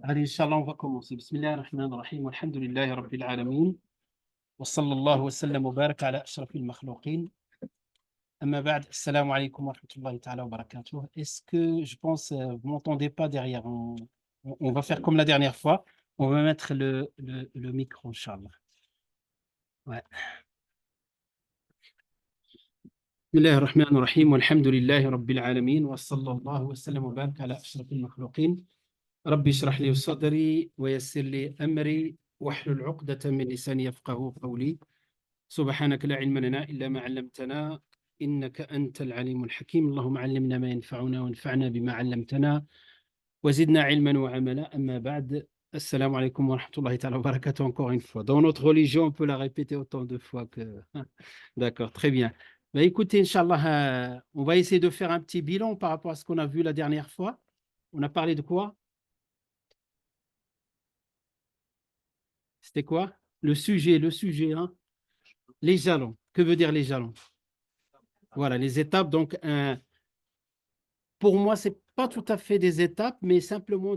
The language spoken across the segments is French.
Allez, Inch'Allah, on va commencer. Bismillah ar-Rahman ar-Rahim. Alhamdulillahi Rabbil Alamin. Wa sallallahu wa sallam wa baraka ala ashrafil makhlouqin. Amma ba'd, assalamu alaikum wa rahmatullahi ta'ala wa barakatuh. Est-ce que, je pense, vous m'entendez pas derrière? On va faire comme la dernière fois. On va mettre le micro, Inch'Allah. Ouais. Bismillah ar-Rahman ar-Rahim. Alhamdulillahi Rabbil Alamin. Wa sallallahu wa sallam wa baraka ala ashrafil makhlouqin. ربي اشرح لي صدري ويسر لي أمري واحلل عقدة من لساني يفقهوا قولي سبحانك لا علم لنا إلا ما علمتنا إنك أنت العليم الحكيم اللهم علمنا ما ينفعنا وانفعنا بما علمتنا وزدنا علما وعملا أما بعد السلام عليكم ورحمة الله تعالى وبركاته encore une fois. Dans notre religion, on peut la répéter autant de fois que... D'accord, très bien. Bah, écoutez, Inch'Allah, on va essayer de faire un petit bilan par rapport à ce qu'on a vu la dernière fois. On a parlé de quoi? C'était quoi? Le sujet, hein? Les jalons. Que veut dire les jalons? Voilà, les étapes. Donc, pour moi, ce n'est pas tout à fait des étapes, mais simplement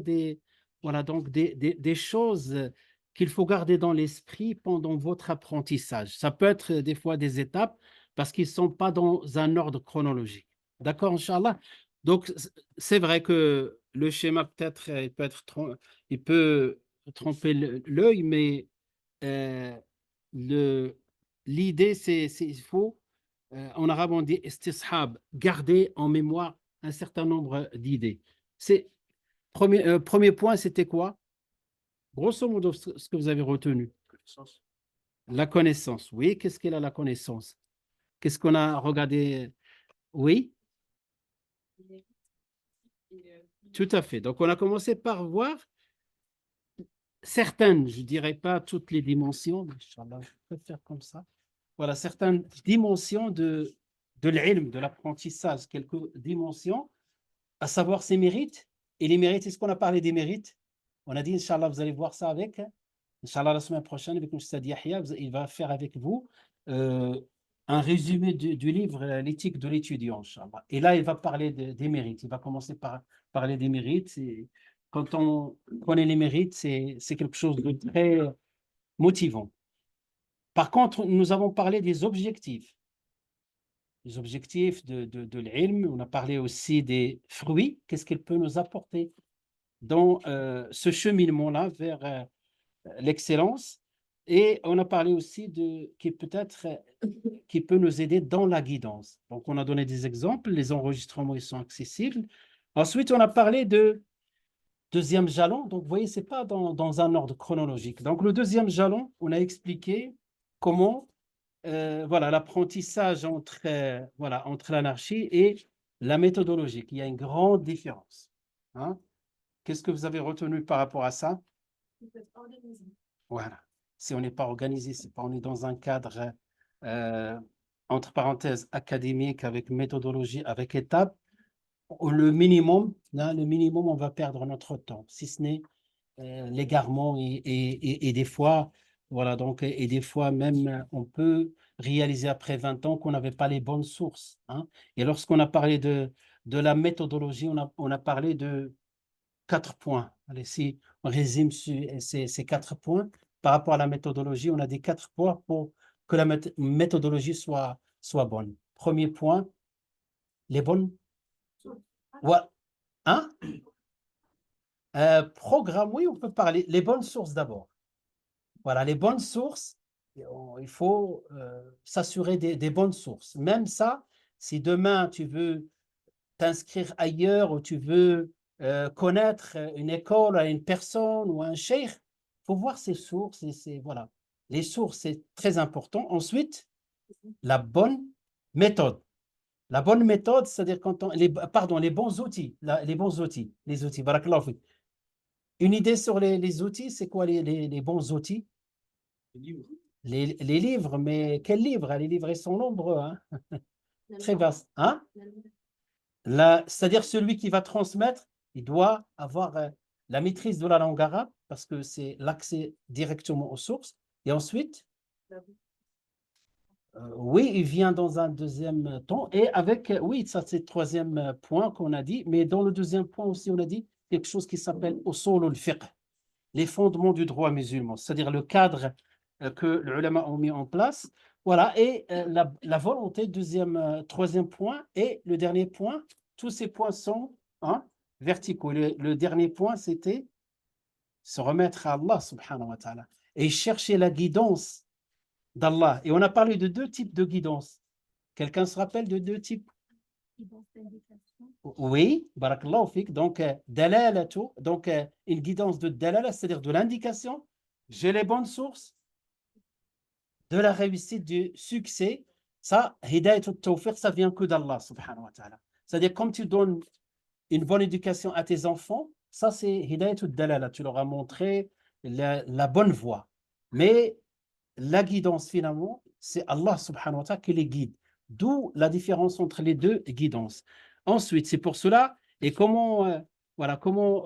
voilà, donc des choses qu'il faut garder dans l'esprit pendant votre apprentissage. Ça peut être des fois des étapes parce qu'ils ne sont pas dans un ordre chronologique. D'accord, Inch'Allah? Donc, c'est vrai que le schéma, peut-être, il peut tromper l'œil, mais euh, l'idée, il faut, en arabe, on dit istishab, garder en mémoire un certain nombre d'idées. Premier point, c'était quoi? Grosso modo, ce que vous avez retenu. La connaissance. Oui, qu'est-ce qu'est la connaissance? Qu'est-ce qu'on a regardé? Oui, tout à fait. Donc, on a commencé par voir certaines, je ne dirais pas toutes les dimensions, mais Inch'Allah, je préfère comme ça. Voilà, certaines dimensions de l'ilm, de l'apprentissage, quelques dimensions, à savoir ses mérites. Et les mérites, est-ce qu'on a parlé des mérites? On a dit, Inch'Allah, vous allez voir ça avec, Inch'Allah, la semaine prochaine, avec M. Yahya, il va faire avec vous un résumé du livre L'éthique de l'étudiant, Inch'Allah. Et là, il va parler des mérites. Il va commencer par parler des mérites. Et quand on connaît les mérites, c'est quelque chose de très motivant. Par contre, nous avons parlé des objectifs. Les objectifs de l'ilm. On a parlé aussi des fruits. Qu'est-ce qu'il peut nous apporter dans ce cheminement-là vers l'excellence. Et on a parlé aussi qui peut nous aider dans la guidance. Donc, on a donné des exemples. Les enregistrements, ils sont accessibles. Ensuite, on a parlé de deuxième jalon. Donc, vous voyez, ce n'est pas dans un ordre chronologique. Donc, le deuxième jalon, on a expliqué comment voilà, l'apprentissage entre l'anarchie et la méthodologie. Il y a une grande différence. Hein? Qu'est-ce que vous avez retenu par rapport à ça? Voilà. Si on n'est pas organisé, si on est dans un cadre, euh, entre parenthèses, académique, avec méthodologie, avec étapes, le minimum, là, on va perdre notre temps, si ce n'est l'égarement et des fois, voilà, donc, et des fois même, on peut réaliser après 20 ans qu'on n'avait pas les bonnes sources. Hein. Et lorsqu'on a parlé de la méthodologie, on a parlé de 4 points. Allez, si on résume ces 4 points, par rapport à la méthodologie, on a des 4 points pour que la méthodologie soit bonne. Premier point, les bonnes. Ouais. Hein? Programme, oui, on peut parler. Les bonnes sources d'abord. Voilà, les bonnes sources, il faut s'assurer des bonnes sources. Même ça, si demain tu veux t'inscrire ailleurs ou tu veux connaître une école, une personne ou un cheikh, il faut voir ses sources. Voilà. Les sources, c'est très important. Ensuite, la bonne méthode. La bonne méthode, c'est-à-dire les bons outils. Les outils. Barakallahu fik. Une idée sur les outils, c'est quoi les bons outils? Les livres, mais quels livres? Les livres, ils sont nombreux, hein? Très vastes. Hein? C'est-à-dire celui qui va transmettre, il doit avoir la maîtrise de la langue arabe parce que c'est l'accès directement aux sources. Et ensuite, oui, il vient dans un deuxième temps. Et avec, oui, ça c'est le troisième point qu'on a dit. Mais dans le deuxième point aussi, on a dit quelque chose qui s'appelle usul al-fiqh, les fondements du droit musulman, c'est-à-dire le cadre que les ulama ont mis en place. Voilà, et la volonté, troisième point, et le dernier point, tous ces points sont verticaux. Le dernier point, c'était se remettre à Allah subhanahu wa ta'ala et chercher la guidance d'Allah. Et on a parlé de deux types de guidance. Quelqu'un se rappelle de deux types? Oui, barakallahu fik. Donc, dalalatu, donc une guidance de dalala, c'est-à-dire de l'indication. J'ai les bonnes sources de la réussite, du succès. Ça, hidayat al-tawfiq, ça vient que d'Allah subhanahu wa ta'ala. C'est-à-dire, comme tu donnes une bonne éducation à tes enfants, ça c'est hidayat al-dalala. Tu leur as montré la bonne voie. Mais la guidance, finalement, c'est Allah subhanahu wa ta'ala qui les guide. D'où la différence entre les deux guidances. Ensuite, c'est pour cela, et comment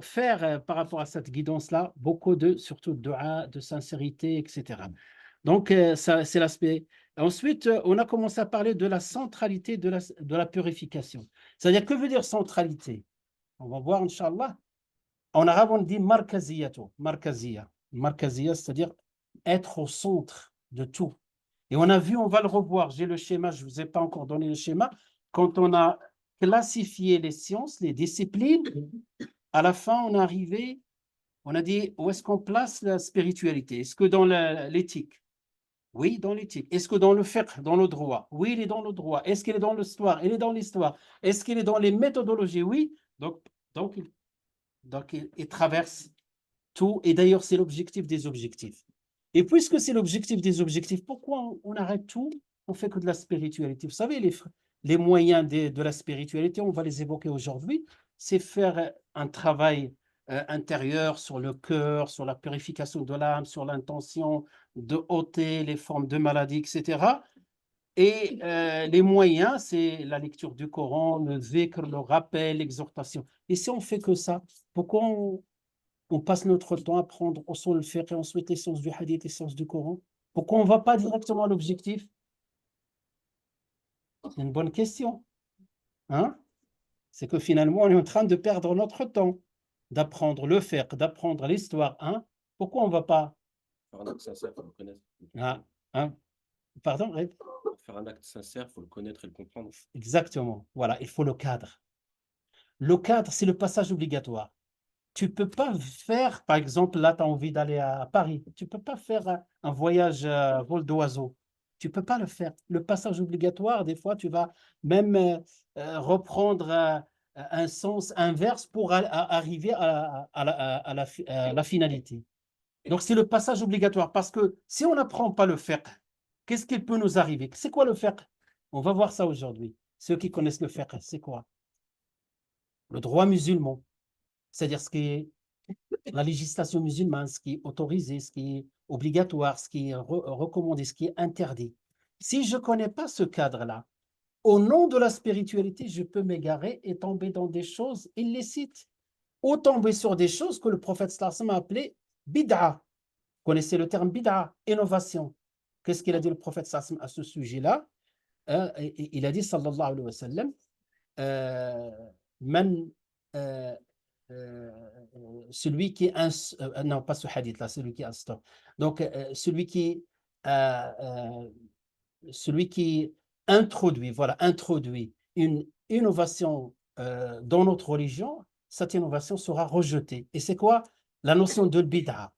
faire par rapport à cette guidance-là, beaucoup surtout de dua, de sincérité, etc. Donc, ça, c'est l'aspect. Ensuite, on a commencé à parler de la centralité de la purification. C'est-à-dire, que veut dire centralité? On va voir, Inch'Allah. En arabe, on dit markaziyato, markaziya. Markaziya, c'est-à-dire être au centre de tout. Et on a vu, on va le revoir. J'ai le schéma, je ne vous ai pas encore donné le schéma. Quand on a classifié les sciences, les disciplines, à la fin, on est arrivé, on a dit où est-ce qu'on place la spiritualité? Est-ce que dans l'éthique? Oui, dans l'éthique. Est-ce que dans le fiqh, dans le droit? Oui, il est dans le droit. Est-ce qu'il est dans l'histoire? Il est dans l'histoire. Est-ce qu'il est dans les méthodologies? Oui. Donc il traverse tout. Et d'ailleurs, c'est l'objectif des objectifs. Et puisque c'est l'objectif des objectifs, pourquoi on arrête tout? On fait que de la spiritualité. Vous savez, les moyens de la spiritualité, on va les évoquer aujourd'hui, c'est faire un travail intérieur sur le cœur, sur la purification de l'âme, sur l'intention de ôter les formes de maladie, etc. Et les moyens, c'est la lecture du Coran, le dhikr, le rappel, l'exhortation. Et si on fait que ça, pourquoi on passe notre temps à prendre au sol le fiqh et ensuite les sciences du hadith, les sciences du Coran? Pourquoi on ne va pas directement à l'objectif? C'est une bonne question. Hein? C'est que finalement, on est en train de perdre notre temps d'apprendre le fiqh, d'apprendre l'histoire. Hein? Pourquoi on ne va pas? Faire un acte sincère, il faut le connaître. Hein? Pardon? Pour faire un acte sincère, il faut le connaître et le comprendre. Exactement. Voilà, il faut le cadre. Le cadre, c'est le passage obligatoire. Tu ne peux pas faire, par exemple, là, tu as envie d'aller à Paris. Tu ne peux pas faire un voyage vol d'oiseau. Tu ne peux pas le faire. Le passage obligatoire, des fois, tu vas même reprendre un sens inverse pour arriver à la finalité. Donc, c'est le passage obligatoire. Parce que si on n'apprend pas le fiqh, qu'est-ce qu'il peut nous arriver? C'est quoi le fiqh? On va voir ça aujourd'hui. Ceux qui connaissent le fiqh, c'est quoi? Le droit musulman. C'est-à-dire ce qui est la législation musulmane, ce qui est autorisé, ce qui est obligatoire, ce qui est recommandé, ce qui est interdit. Si je ne connais pas ce cadre-là, au nom de la spiritualité, je peux m'égarer et tomber dans des choses illicites ou tomber sur des choses que le prophète sallallahu a appelées bid'a. Vous connaissez le terme bid'a, innovation. Qu'est-ce qu'il a dit le prophète sallallahu à ce sujet-là? Il a dit sallallahu alayhi wa sallam, man, celui qui non pas ce hadith là, celui qui instaure. Donc celui qui introduit, voilà, introduit une innovation dans notre religion, cette innovation sera rejetée. Et c'est quoi la notion de bid'a?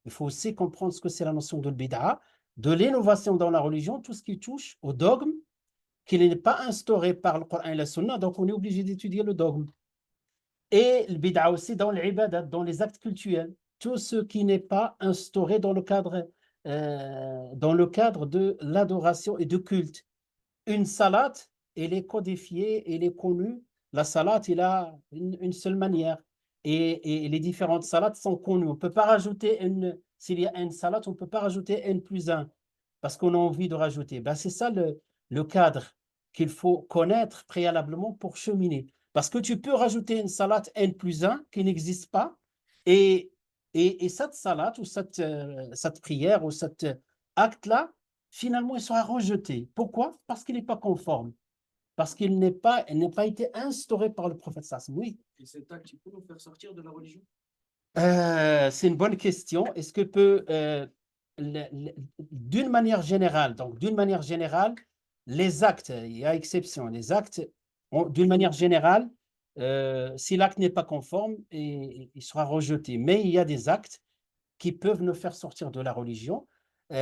Il faut aussi comprendre ce que c'est la notion de bid'a, de l'innovation dans la religion, tout ce qui touche au dogme, qui n'est pas instauré par le Coran et la Sunna, donc on est obligé d'étudier le dogme. Et le bid'a aussi dans l'ibadat, dans les actes cultuels, tout ce qui n'est pas instauré dans le cadre de l'adoration et du culte. Une salade, elle est codifiée, elle est connue. La salade, il a une seule manière. Et les différentes salades sont connues. On ne peut pas rajouter s'il y a une salade, on ne peut pas rajouter N plus 1 parce qu'on a envie de rajouter. Ben, c'est ça le cadre qu'il faut connaître préalablement pour cheminer. Parce que tu peux rajouter une salade N plus 1 qui n'existe pas et cette salade ou cette prière ou cet acte-là, finalement, il sera rejeté. Pourquoi? Parce qu'il n'est pas conforme. Parce qu'il n'a pas été instauré par le prophète sallallahu. Oui, Et cet acte, il peut nous faire sortir de la religion? C'est une bonne question. Est-ce que peut, d'une manière générale, donc d'une manière générale, les actes, il y a exception, les actes, d'une manière générale, si l'acte n'est pas conforme, il sera rejeté. Mais il y a des actes qui peuvent nous faire sortir de la religion.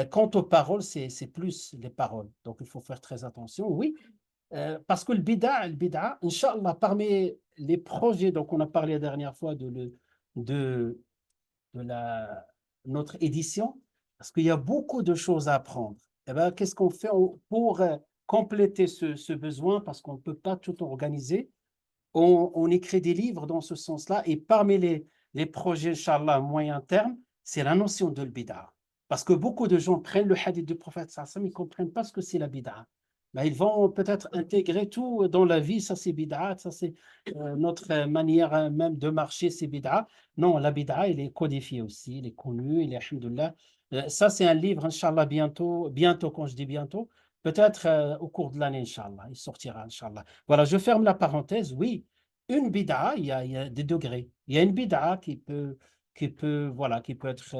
Quant aux paroles, c'est plus les paroles. Donc il faut faire très attention. Oui, parce que le bid'a, Inch'Allah, parmi les projets, donc on a parlé la dernière fois de, de notre édition, parce qu'il y a beaucoup de choses à apprendre. Eh ben, qu'est-ce qu'on fait pour compléter ce besoin, parce qu'on ne peut pas tout organiser, on écrit des livres dans ce sens-là, et parmi les projets, Inch'Allah, à moyen terme, c'est la notion de bid'a. Parce que beaucoup de gens prennent le hadith du prophète, ils ne comprennent pas ce que c'est la bid'a. Ben, ils vont peut-être intégrer tout dans la vie, ça c'est bid'a, ça c'est notre manière même de marcher, c'est bid'a. Non, la bid'a, elle est codifiée aussi, elle est connue, elle est, alhamdoulilah. Ça c'est un livre, Inch'Allah, bientôt, quand je dis bientôt, peut-être au cours de l'année, Inch'Allah, il sortira, Inch'Allah. Voilà, je ferme la parenthèse. Oui, une bid'a, il y a des degrés. Il y a une bid'a voilà, qui peut être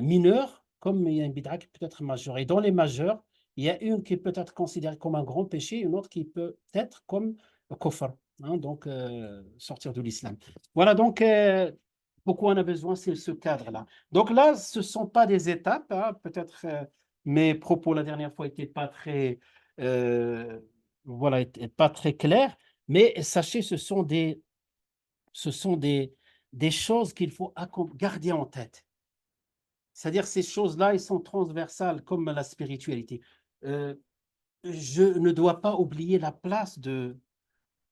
mineure, comme il y a une bid'a qui peut être majeure. Et dans les majeures, il y a une qui peut être considérée comme un grand péché, une autre qui peut être comme kufr, hein, donc sortir de l'islam. Voilà, donc pourquoi on a besoin, c'est ce cadre-là. Donc là, ce ne sont pas des étapes, hein, peut-être mes propos la dernière fois n'étaient pas très, voilà, pas très clairs, mais sachez, ce sont des choses qu'il faut garder en tête. C'est-à-dire ces choses-là, elles sont transversales comme la spiritualité. Euh, je ne dois pas oublier la place de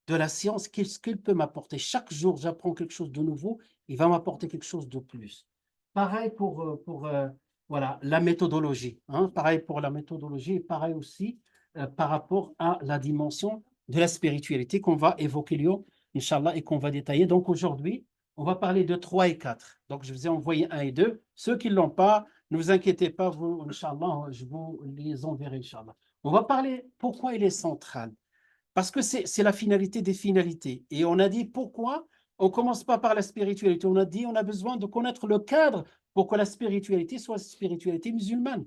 la science, qu'est-ce qu'elle peut m'apporter. Chaque jour, j'apprends quelque chose de nouveau, il va m'apporter quelque chose de plus. Pareil pour voilà, la méthodologie, hein, pareil pour la méthodologie, et pareil aussi par rapport à la dimension de la spiritualité qu'on va évoquer, Inch'Allah, et qu'on va détailler. Donc aujourd'hui, on va parler de 3 et 4. Donc je vous ai envoyé 1 et 2. Ceux qui ne l'ont pas, ne vous inquiétez pas, vous, Inch'Allah, je vous les enverrai, Inch'Allah. On va parler pourquoi il est central. Parce que c'est la finalité des finalités. Et on a dit pourquoi on ne commence pas par la spiritualité. On a dit on a besoin de connaître le cadre pour que la spiritualité soit spiritualité musulmane.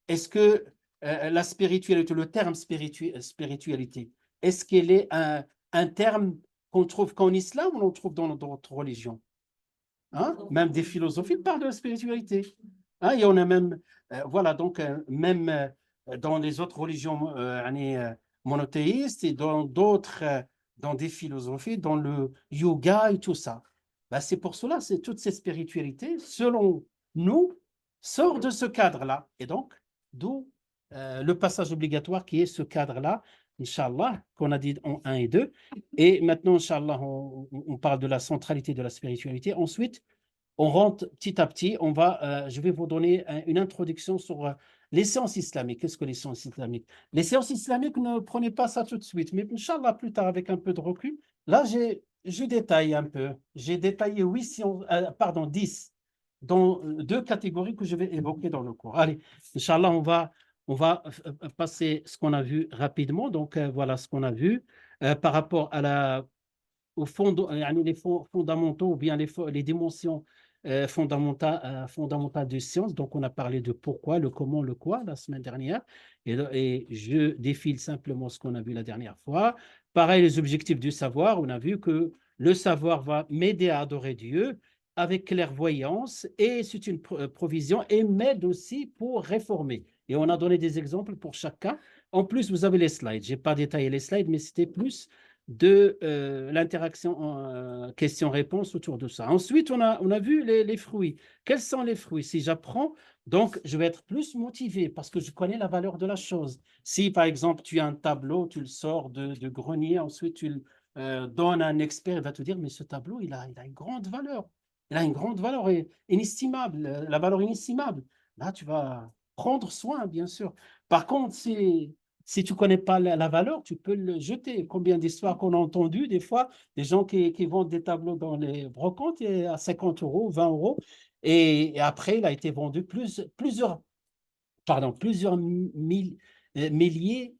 Est-ce que la spiritualité, le terme spiritualité, est-ce qu'il est un terme qu'on trouve qu'en islam ou on trouve dans d'autres religions? Hein? Même des philosophies parlent de la spiritualité. Hein? Et on a même, voilà, donc même dans les autres religions monothéistes et dans d'autres, dans des philosophies, dans le yoga et tout ça. Ben, c'est pour cela, c'est toute cette spiritualité, selon nous, sort de ce cadre-là. Et donc, d'où le passage obligatoire qui est ce cadre-là, Inch'Allah, qu'on a dit en 1 et 2. Et maintenant, Inch'Allah, on parle de la centralité de la spiritualité. Ensuite, on rentre petit à petit. Je vais vous donner une introduction sur les sciences islamiques. Qu'est-ce que les sciences islamiques? Les sciences islamiques, ne prenez pas ça tout de suite, mais Inch'Allah, plus tard, avec un peu de recul. Là, je détaille un peu. J'ai détaillé 10, dans 2 catégories que je vais évoquer dans le cours. Allez, Inch'Allah, on va passer ce qu'on a vu rapidement. Donc, voilà ce qu'on a vu par rapport aux les fondamentaux ou bien les dimensions fondamentales de science. Donc, on a parlé de pourquoi, le comment, le quoi la semaine dernière. Et je défile simplement ce qu'on a vu la dernière fois. Pareil, les objectifs du savoir. On a vu que le savoir va m'aider à adorer Dieu avec clairvoyance et c'est une provision et m'aide aussi pour réformer. Et on a donné des exemples pour chaque cas. En plus, vous avez les slides. Je n'ai pas détaillé les slides, mais c'était plus de l'interaction question-réponse autour de ça. Ensuite, on a vu les fruits. Quels sont les fruits? Si j'apprends, donc je vais être plus motivé parce que je connais la valeur de la chose. Si, par exemple, tu as un tableau, tu le sors de grenier, ensuite tu le donnes à un expert, il va te dire, mais ce tableau, il a une grande valeur. Il a une grande valeur inestimable, la valeur inestimable. Là, tu vas prendre soin, bien sûr. Par contre, si tu ne connais pas la valeur, tu peux le jeter. Combien d'histoires qu'on a entendues, des fois, des gens qui vendent des tableaux dans les brocantes à 50 euros, 20 euros, et après, il a été vendu plusieurs milliers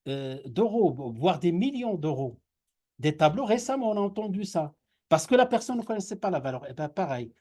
d'euros, voire des millions d'euros. Des tableaux, récemment, on a entendu ça. Parce que la personne ne connaissait pas la valeur. Et bien, pareil,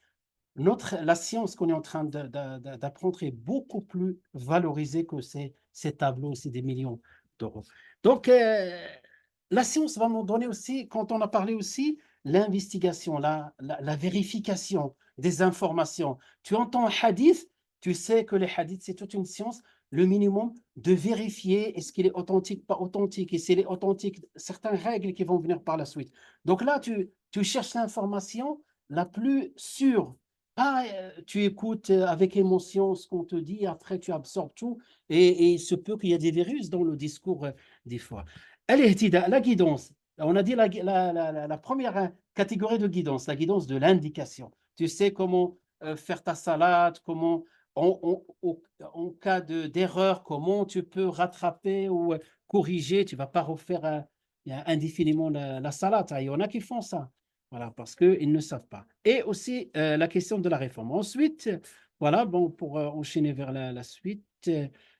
la science qu'on est en train d'apprendre est beaucoup plus valorisée que ces tableaux, c'est des millions d'euros. Donc, la science va nous donner aussi, quand on a parlé aussi, l'investigation, la vérification des informations. Tu entends un hadith, tu sais que les hadiths, c'est toute une science, le minimum de vérifier est-ce qu'il est authentique, pas authentique, et s'il est authentique, certaines règles qui vont venir par la suite. Donc là, tu cherches l'information la plus sûre. Ah, tu écoutes avec émotion ce qu'on te dit, après tu absorbes tout, et il se peut qu'il y ait des virus dans le discours des fois. Al-ihtida, la guidance. On a dit la première catégorie de guidance, la guidance de l'indication. Tu sais comment faire ta salade, comment, en cas d'erreur, comment tu peux rattraper ou corriger. Tu ne vas pas refaire indéfiniment la salade. Il y en a qui font ça. Voilà, parce qu'ils ne savent pas. Et aussi la question de la réforme. Ensuite, voilà, bon, pour enchaîner vers la suite.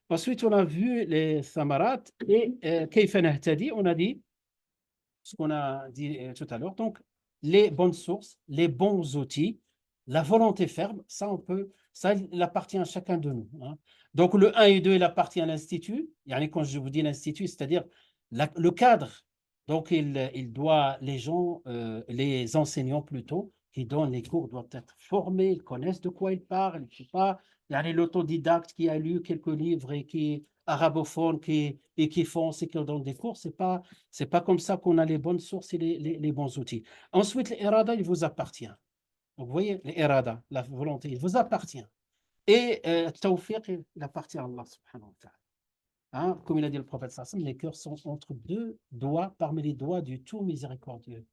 Ensuite, on a vu les samarat et kayfa nahtadi, on a dit ce qu'on a dit tout à l'heure. Donc, les bonnes sources, les bons outils, la volonté ferme, ça, il appartient à chacun de nous. Hein. Donc, le 1 et 2, il appartient à l'Institut. Quand je vous dis l'Institut, c'est-à-dire le cadre. Donc, il doit, les gens, les enseignants plutôt, qui donnent les cours, doivent être formés, ils connaissent de quoi ils parlent. Je ne sais pas, l'autodidacte qui a lu quelques livres et qui est arabophone et qui fonce et qui donne des cours, c'est pas comme ça qu'on a les bonnes sources et les bons outils. Ensuite, l'irada, il vous appartient. Donc, vous voyez, l'irada, la volonté, il vous appartient. Et tawfiq, il appartient à Allah subhanahu wa ta'ala. Hein, comme il a dit le prophète sallam, les cœurs sont entre deux doigts, parmi les doigts du tout miséricordieux.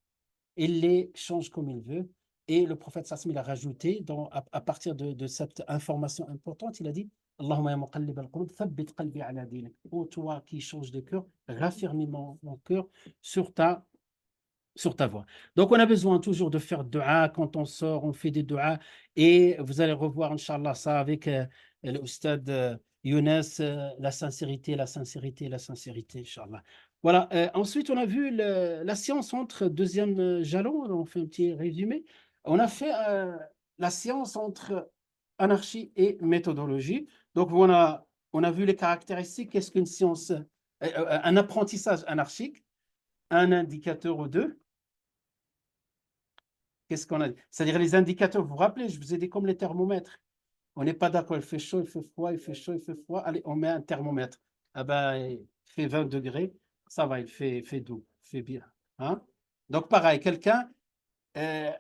Il les change comme il veut. Et le prophète sallam, il a rajouté, à partir de cette information importante, il a dit Allahumma ya muqallib al-qulub, thabbit qalbi ala dinik. Ô toi qui changes de cœur, raffermis mon cœur sur ta voie. Donc, on a besoin toujours de faire dua quand on sort, on fait des duas. Et vous allez revoir, Inch'Allah, ça avec le Oustad Younes, la sincérité, la sincérité, la sincérité, Inch'Allah. Voilà. Ensuite, on a vu la science entre deuxième jalon. On fait un petit résumé. On a fait la science entre anarchie et méthodologie. Donc, on a vu les caractéristiques. Qu'est-ce qu'une science, un apprentissage anarchique, un indicateur ou deux. Qu'est-ce qu'on a dit? C'est-à-dire les indicateurs, vous vous rappelez, je vous ai dit comme les thermomètres. On n'est pas d'accord, il fait chaud, il fait froid, il fait chaud, il fait froid. Allez, on met un thermomètre. Ah ben, il fait 20 degrés, ça va, il fait doux, il fait bien. Hein? Donc, pareil, quelqu'un,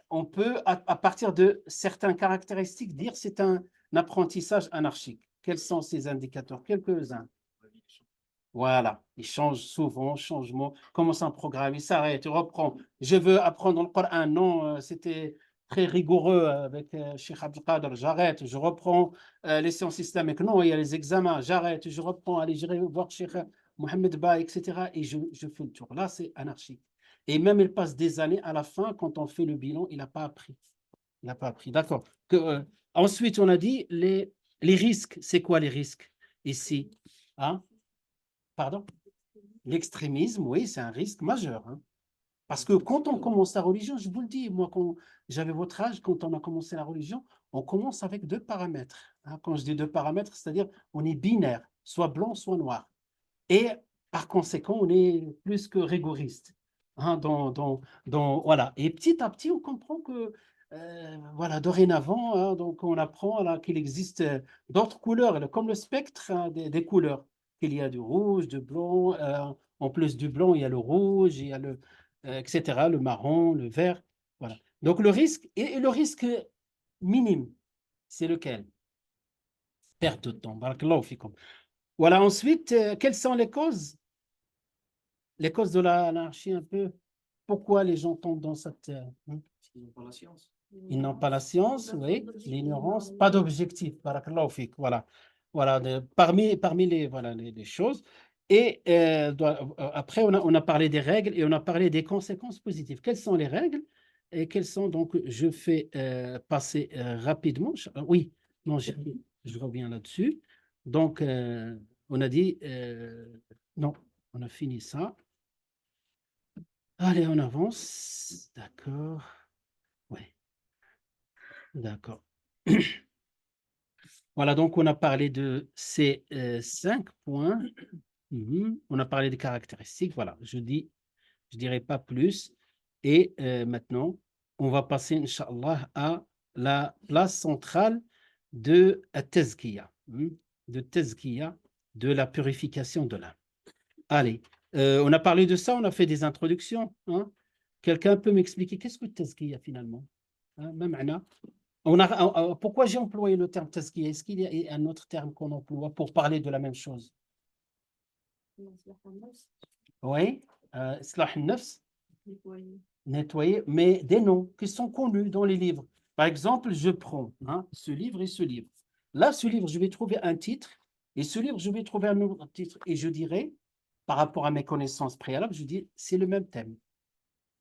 on peut, à partir de certaines caractéristiques, dire c'est un apprentissage anarchique. Quels sont ces indicateurs? Quelques-uns. Voilà, il change souvent, changement, commence un programme, il s'arrête, il reprend. Je veux apprendre le Coran, non, c'était très rigoureux avec Cheikh Abdelkader, j'arrête, je reprends les sciences islamiques, non, il y a les examens, j'arrête, je reprends, allez, j'irai voir Cheikh Mohamed Ba, etc. Et je fais le tour. Là, c'est anarchique. Et même il passe des années, à la fin, quand on fait le bilan, il n'a pas appris. Il n'a pas appris, d'accord. Ensuite, on a dit les risques. C'est quoi les risques ici? Hein? Pardon? L'extrémisme, oui, c'est un risque majeur. Hein. Parce que quand on commence la religion, je vous le dis, moi, quand j'avais votre âge, quand on a commencé la religion, on commence avec deux paramètres. Hein. Quand je dis deux paramètres, c'est-à-dire on est binaire, soit blanc, soit noir. Et par conséquent, on est plus que rigoriste. Hein, voilà. Et petit à petit, on comprend que, voilà, dorénavant, hein, donc on apprend là, qu'il existe d'autres couleurs, comme le spectre hein, des couleurs. Qu'il y a du rouge, du blanc, en plus du blanc, il y a le rouge, il y a etc., le marron, le vert. Voilà. Donc le risque, et le risque minime, c'est lequel? Perte de temps. Barakallahu fikum. Voilà, ensuite, quelles sont les causes? Les causes de l'anarchie un peu. Pourquoi les gens tombent dans cette... Ils n'ont pas la science. Ils n'ont pas la science, oui, l'ignorance, pas d'objectif. Barakallahu fik. Voilà. Voilà, parmi les choses. Et après, on a parlé des règles et on a parlé des conséquences positives. Quelles sont les règles et quelles sont donc, je fais passer rapidement. Oui, non, je reviens là-dessus. Donc, on a dit, non, on a fini ça. Allez, on avance. D'accord. D'accord. Voilà, donc on a parlé de ces 5 points. On a parlé des caractéristiques. Voilà, je dirais pas plus. Et maintenant, on va passer, Inch'Allah, à la place centrale de Tazkiya, de Tazkiya, de la purification de l'âme. Allez, on a parlé de ça, on a fait des introductions. Quelqu'un peut m'expliquer qu'est-ce que Tazkiya finalement? Ma ma'na. Pourquoi j'ai employé le terme Tazkiya? Est-ce qu'il y a un autre terme qu'on emploie pour parler de la même chose? Oui, Islah al-Nafs, nettoyer, mais des noms qui sont connus dans les livres. Par exemple, je prends ce livre et ce livre. Là, ce livre, je vais trouver un titre, et ce livre, je vais trouver un autre titre, et je dirais, par rapport à mes connaissances préalables, je dis, c'est le même thème.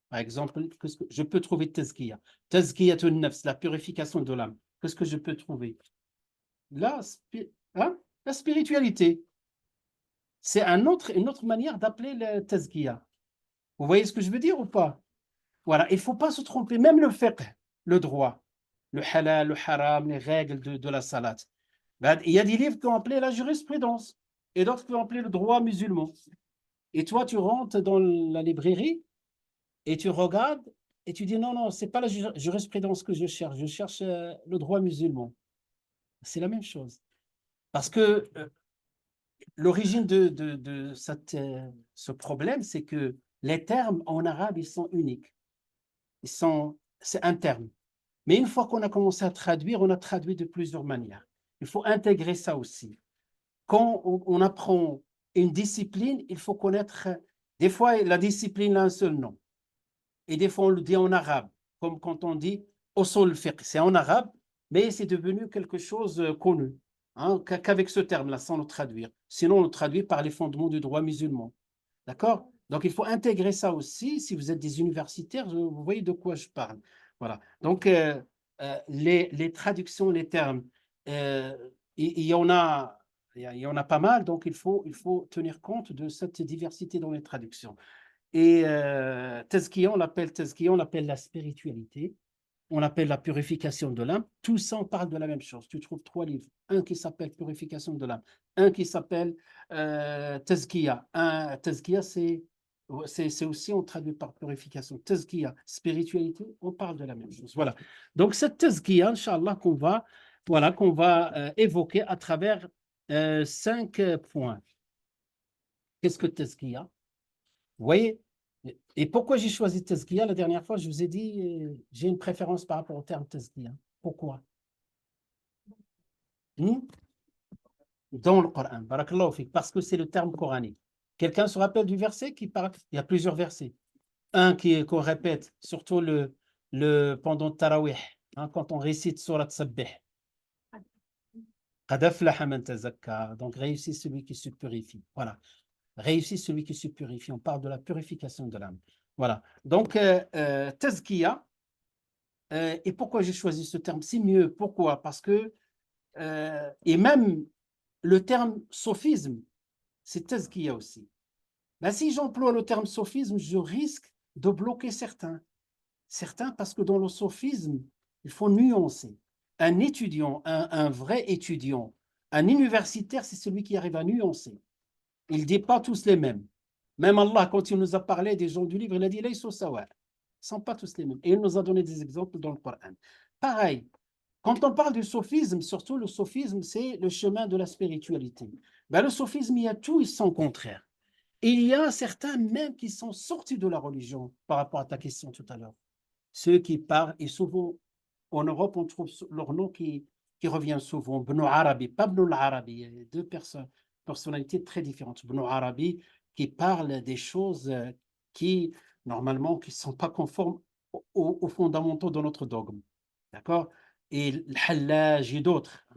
Par exemple, je peux trouver Tazkiya. Tazkiyatun nafs, la purification de l'âme. Qu'est-ce que je peux trouver? La spiritualité. C'est une autre manière d'appeler le Tazkiya. Vous voyez ce que je veux dire ou pas? Voilà, il ne faut pas se tromper. Même le fiqh, le droit, le halal, le haram, les règles de la salat. Il y a des livres qui ont appelé la jurisprudence et d'autres qui ont appelé le droit musulman. Et toi, tu rentres dans la librairie et tu regardes et tu dis non, non, ce n'est pas la jurisprudence que je cherche le droit musulman. C'est la même chose. Parce que l'origine de ce problème, c'est que les termes en arabe, ils sont uniques. C'est un terme. Mais une fois qu'on a commencé à traduire, on a traduit de plusieurs manières. Il faut intégrer ça aussi. Quand on apprend une discipline, il faut connaître. Des fois, la discipline a un seul nom. Et des fois, on le dit en arabe, comme quand on dit usul fiqh. C'est en arabe, mais c'est devenu quelque chose connu, qu'avec ce terme-là, sans le traduire. Sinon, on le traduit par les fondements du droit musulman. D'accord? Donc, il faut intégrer ça aussi. Si vous êtes des universitaires, vous voyez de quoi je parle. Voilà. Donc, les traductions, les termes, il y en a pas mal. Donc, il faut tenir compte de cette diversité dans les traductions. Et Tazkiya, on l'appelle la spiritualité. On l'appelle la purification de l'âme. Tout ça, on parle de la même chose. Tu trouves 3 livres. Un qui s'appelle Purification de l'âme. Un qui s'appelle Tazkiya. Tazkiya, c'est aussi, on traduit par purification. Tazkiya, spiritualité, on parle de la même chose. Voilà. Donc, cette Tazkiya, Inch'Allah, qu'on va évoquer à travers 5 points. Qu'est-ce que Tazkiya? Vous voyez? Et pourquoi j'ai choisi Tazkiya? La dernière fois, je vous ai dit, j'ai une préférence par rapport au terme Tazkiya. Pourquoi? Dans le Coran. Barakallahu fik, parce que c'est le terme coranique. Quelqu'un se rappelle du verset qui parle? Il y a plusieurs versets. Un qu'on répète, surtout pendant Tarawih, quand on récite Surat Sabbih. Qad aflaha man tazakka. Donc, réussit celui qui se purifie. Voilà. Réussit celui qui se purifie. On parle de la purification de l'âme. Voilà. Donc, Tazkiya. Et pourquoi j'ai choisi ce terme? C'est mieux. Pourquoi? Parce que, et même le terme sophisme, c'est Tazkiya aussi. Ben, si j'emploie le terme sophisme, je risque de bloquer certains. Certains, parce que dans le sophisme, il faut nuancer. Un étudiant, un vrai étudiant, un universitaire, c'est celui qui arrive à nuancer. Il ne dit pas tous les mêmes. Même Allah, quand il nous a parlé des gens du livre, il a dit « Laysu sawa ». Ils ne sont pas tous les mêmes. Et il nous a donné des exemples dans le Coran. Pareil, quand on parle du sophisme, surtout le sophisme, c'est le chemin de la spiritualité. Ben, le sophisme, il y a tout et son contraire. Et il y a certains même qui sont sortis de la religion par rapport à ta question tout à l'heure. Ceux qui parlent, et souvent en Europe, on trouve leur nom qui revient souvent. Ibn Arabi, pas Ibn al-Arabi, il y a deux personnalités très différentes. Ibn Arabi qui parle des choses qui, normalement, qui ne sont pas conformes aux fondamentaux de notre dogme. D'accord? Et Al-Hallaj et d'autres.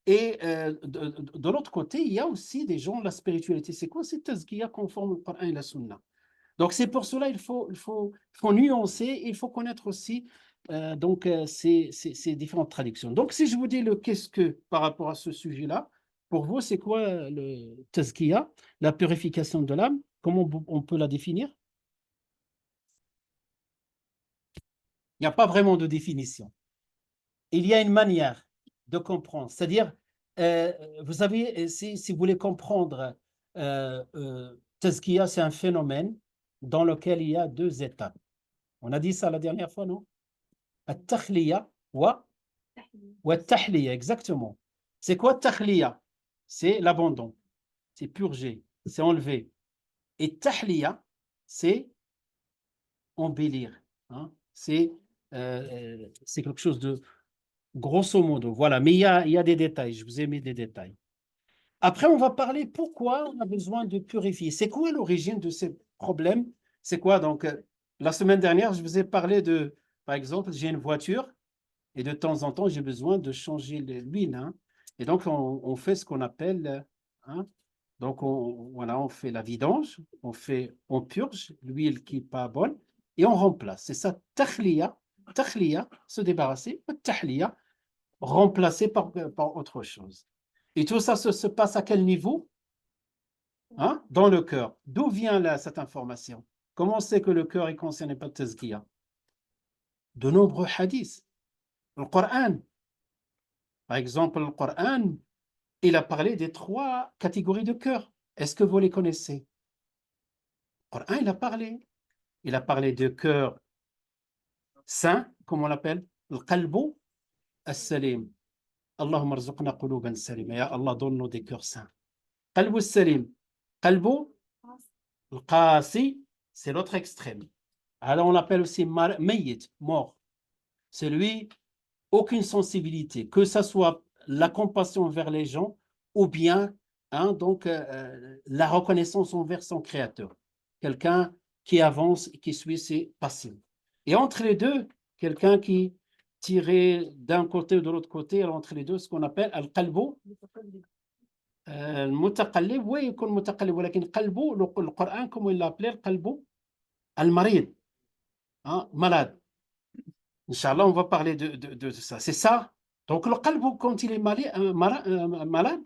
Et de l'autre côté, il y a aussi des gens, la spiritualité. C'est quoi? C'est Tazkiya conforme au Coran et la Sunna. Donc, c'est pour cela qu'il faut nuancer, il faut connaître aussi ces différentes traductions. Donc, si je vous dis le qu'est-ce que par rapport à ce sujet-là, pour vous, c'est quoi le tazkiya, la purification de l'âme? Comment on peut la définir? Il n'y a pas vraiment de définition. il y a une manière de comprendre. C'est-à-dire, vous avez, si vous voulez comprendre, Tazkiya, c'est un phénomène dans lequel il y a deux étapes. On a dit ça la dernière fois, non? At-takhliya wa at-tahliya, exactement. C'est quoi takhliya? C'est l'abandon, c'est purger, c'est enlever. Et tahliya, c'est embellir. Hein? C'est quelque chose de grosso modo. Voilà, mais il y a des détails. Je vous ai mis des détails. Après, on va parler pourquoi on a besoin de purifier. C'est quoi l'origine de ces problèmes? C'est quoi? Donc, la semaine dernière, je vous ai parlé de, par exemple, j'ai une voiture et de temps en temps, j'ai besoin de changer l'huile. Hein? Et donc, on fait ce qu'on appelle, hein? Donc, voilà, on fait la vidange, on purge l'huile qui n'est pas bonne et on remplace. C'est ça, takhliya, se débarrasser, tahliya, remplacer par autre chose. Et tout ça se passe à quel niveau? Hein? Dans le cœur. D'où vient là, cette information? Comment on sait que le cœur est concerné par tazkiya? De nombreux hadiths. Le Coran, par exemple, le Coran, il a parlé des 3 catégories de cœur. Est-ce que vous les connaissez? Le Coran, il a parlé. Il a parlé de cœur sain, comme on l'appelle, le qalbu as-salim. Allahumma rzuqna quluban salima. Ya Allah, donne-nous des cœurs sains. Qalbu as-salim. Qalbu al-qasi, c'est l'autre extrême. Alors on l'appelle aussi mayyit, mort. C'est lui, aucune sensibilité, que ce soit la compassion envers les gens ou bien hein, donc, la reconnaissance envers son créateur. Quelqu'un qui avance, qui suit ses passions. Et entre les deux, quelqu'un qui tirait d'un côté ou de l'autre côté, entre les deux, ce qu'on appelle al-qalbu. المتقلب ويكون متقلب ولكن قلبه القرآن comme il l'appelait القلب المريض hein, malade. Inch'Allah, on va parler de ça. C'est ça. Donc, le qalb, quand il est malade,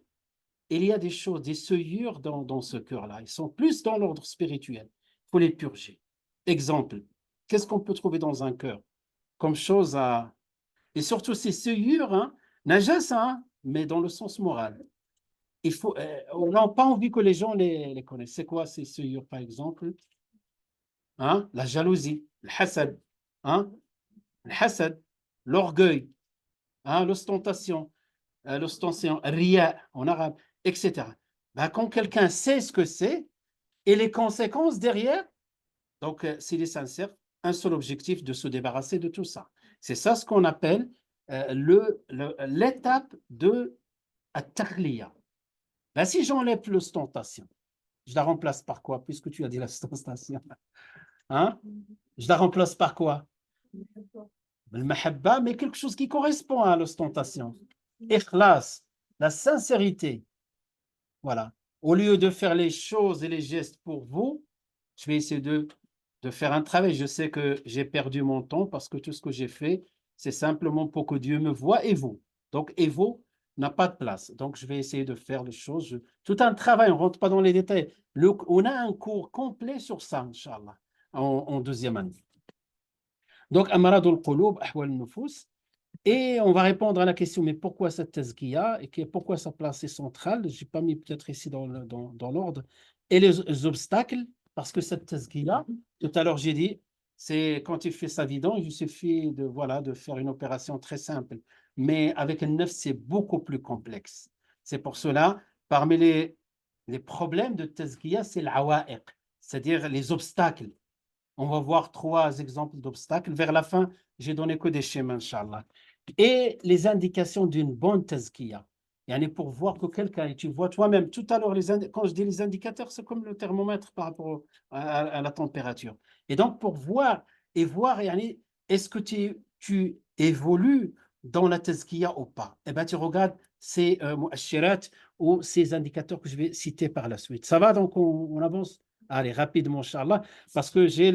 il y a des choses, des souillures dans ce cœur-là. Ils sont plus dans l'ordre spirituel. Il faut les purger. Exemple, qu'est-ce qu'on peut trouver dans un cœur comme chose à... Et surtout ces souillures, hein, najas, hein, mais dans le sens moral. On n'a pas envie que les gens les connaissent. C'est quoi ces souillures, par exemple? Hein? La jalousie, le hasad. Hein? Le hasad, l'orgueil, hein, l'ostentation, riya en arabe, etc. Ben, quand quelqu'un sait ce que c'est et les conséquences derrière, donc s'il est sincère, un seul objectif de se débarrasser de tout ça. C'est ça ce qu'on appelle l'étape de at-takhliya. Ben, si j'enlève l'ostentation, je la remplace par quoi? Puisque tu as dit l'ostentation. Hein? Je la remplace par quoi? Le mahabba, mais quelque chose qui correspond à l'ostentation. Ikhlas, la sincérité. Voilà. Au lieu de faire les choses et les gestes pour vous, je vais essayer de faire un travail. Je sais que j'ai perdu mon temps parce que tout ce que j'ai fait, c'est simplement pour que Dieu me voie et vous. Donc, et vous n'a pas de place. Donc, je vais essayer de faire les choses. Tout un travail, on ne rentre pas dans les détails. On a un cours complet sur ça, Inch'Allah, en deuxième année. Donc, Amaradul Qulub, Ahwal Nufus. Et on va répondre à la question, mais pourquoi cette tazkiya et pourquoi sa place est centrale? Je n'ai pas mis peut-être ici dans l'ordre. Et les obstacles, parce que cette tazkiya, tout à l'heure j'ai dit, c'est quand il fait sa vidange, il suffit de faire une opération très simple. Mais avec un neuf, c'est beaucoup plus complexe. C'est pour cela, parmi les problèmes de tazkiya, c'est l'awaiq, c'est-à-dire les obstacles. On va voir 3 exemples d'obstacles. Vers la fin, j'ai donné que des schémas, Inch'Allah. Et les indications d'une bonne tazkiya. Pour voir que quelqu'un, et tu vois toi-même, tout à l'heure, quand je dis les indicateurs, c'est comme le thermomètre par rapport à la température. Et donc, pour voir, est-ce que tu évolues dans la tazkiya ou pas? Eh bien, tu regardes ces mu'ashirat ou ces indicateurs que je vais citer par la suite. Ça va, donc on avance? Allez, rapidement, Inch'Allah, parce que j'ai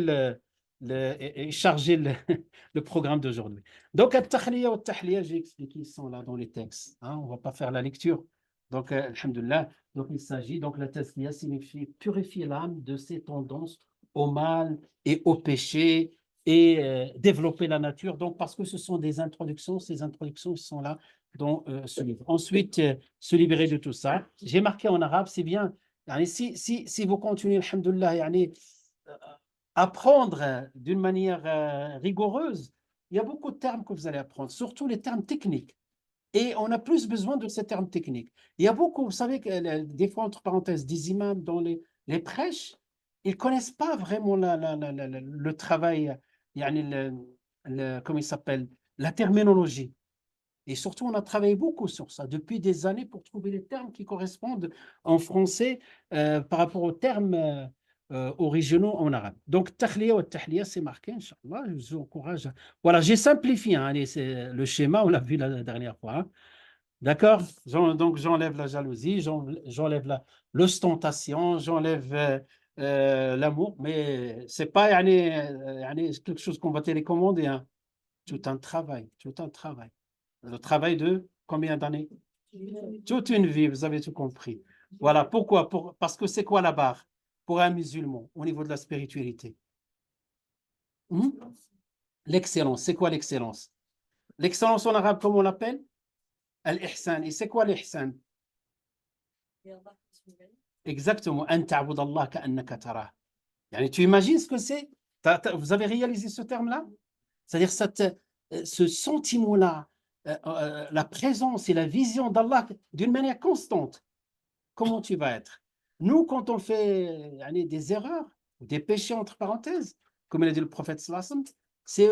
chargé le programme d'aujourd'hui. Donc, at-takhliya ou at-tahliya, j'ai expliqué, ils sont là dans les textes. Hein, on ne va pas faire la lecture. Donc, alhamdoulilah, donc il s'agit, donc la tazkiya signifie purifier l'âme de ses tendances au mal et au péché, et développer la nature. Donc, parce que ce sont des introductions, ces introductions sont là dans ce livre. Ensuite, se libérer de tout ça. J'ai marqué en arabe, c'est bien. Yani, si vous continuez, alhamdoulilah, yani, apprendre d'une manière rigoureuse, il y a beaucoup de termes que vous allez apprendre, surtout les termes techniques. Et on a plus besoin de ces termes techniques. Il y a beaucoup, vous savez, que, des fois, entre parenthèses, des imams dans les prêches, ils ne connaissent pas vraiment le travail, yani comment il s'appelle, la terminologie. Et surtout, on a travaillé beaucoup sur ça depuis des années pour trouver les termes qui correspondent en français par rapport aux termes originaux en arabe. Donc, tahliya ou tahliya, c'est marqué, Inch'Allah. Je vous encourage. Voilà, j'ai simplifié hein, c'est le schéma, on l'a vu la dernière fois. Hein. D'accord? Donc, j'enlève la jalousie, j'enlève l'ostentation, j'enlève l'amour, mais ce n'est pas yani, quelque chose qu'on va télécommander. Hein. Tout un travail, tout un travail. Le travail de combien d'années? Toute une vie, vous avez tout compris. Voilà, pourquoi? Parce que c'est quoi la barre pour un musulman au niveau de la spiritualité? L'excellence, c'est quoi l'excellence? L'excellence en arabe, comment on l'appelle? Al-ihsan. Et c'est quoi l'ihsan? Exactement. An ta'bud Allah ka'annaka tarah. Yani, tu imagines ce que c'est? Vous avez réalisé ce terme-là? C'est-à-dire ce sentiment-là, la présence et la vision d'Allah d'une manière constante. Comment tu vas être? Nous, quand on fait des erreurs, des péchés entre parenthèses, comme l'a dit le prophète sallallahu alayhi wa sallam, c'est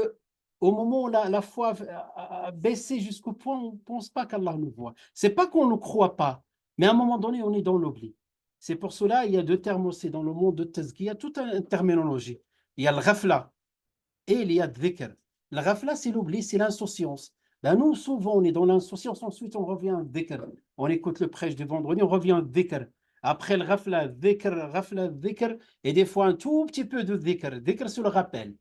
au moment où la foi a baissé jusqu'au point où on ne pense pas qu'Allah nous voit. C'est pas qu'on ne croit pas, mais à un moment donné, on est dans l'oubli. C'est pour cela il y a deux termes aussi dans le monde de tazkiya, toute une terminologie. Il y a le ghafla et il y a le dhikr. Le ghafla, c'est l'oubli, c'est l'insouciance. Ben nous, souvent, on est dans l'insouciance, ensuite on revient au dhikr. On écoute le prêche du vendredi, on revient au dhikr. Après le ghafla, dhikr, et des fois un tout petit peu de dhikr. Dhikr, c'est le rappel.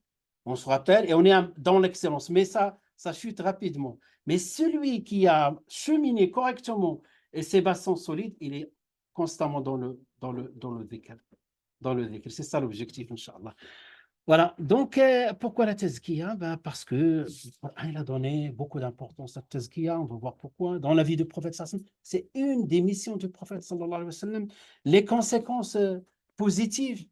On se rappelle et on est dans l'excellence, mais ça chute rapidement. Mais celui qui a cheminé correctement et ses bassins solides, il est constamment dans le dhikr. Dans le dhikr. C'est ça l'objectif, Inch'Allah. Voilà, donc pourquoi la tazkiya? Ben, parce que il a donné beaucoup d'importance à la tazkiya, on va voir pourquoi. Dans la vie du prophète sallallahu alayhi wa sallam, c'est une des missions du prophète sallallahu alayhi wa sallam. Les conséquences positives,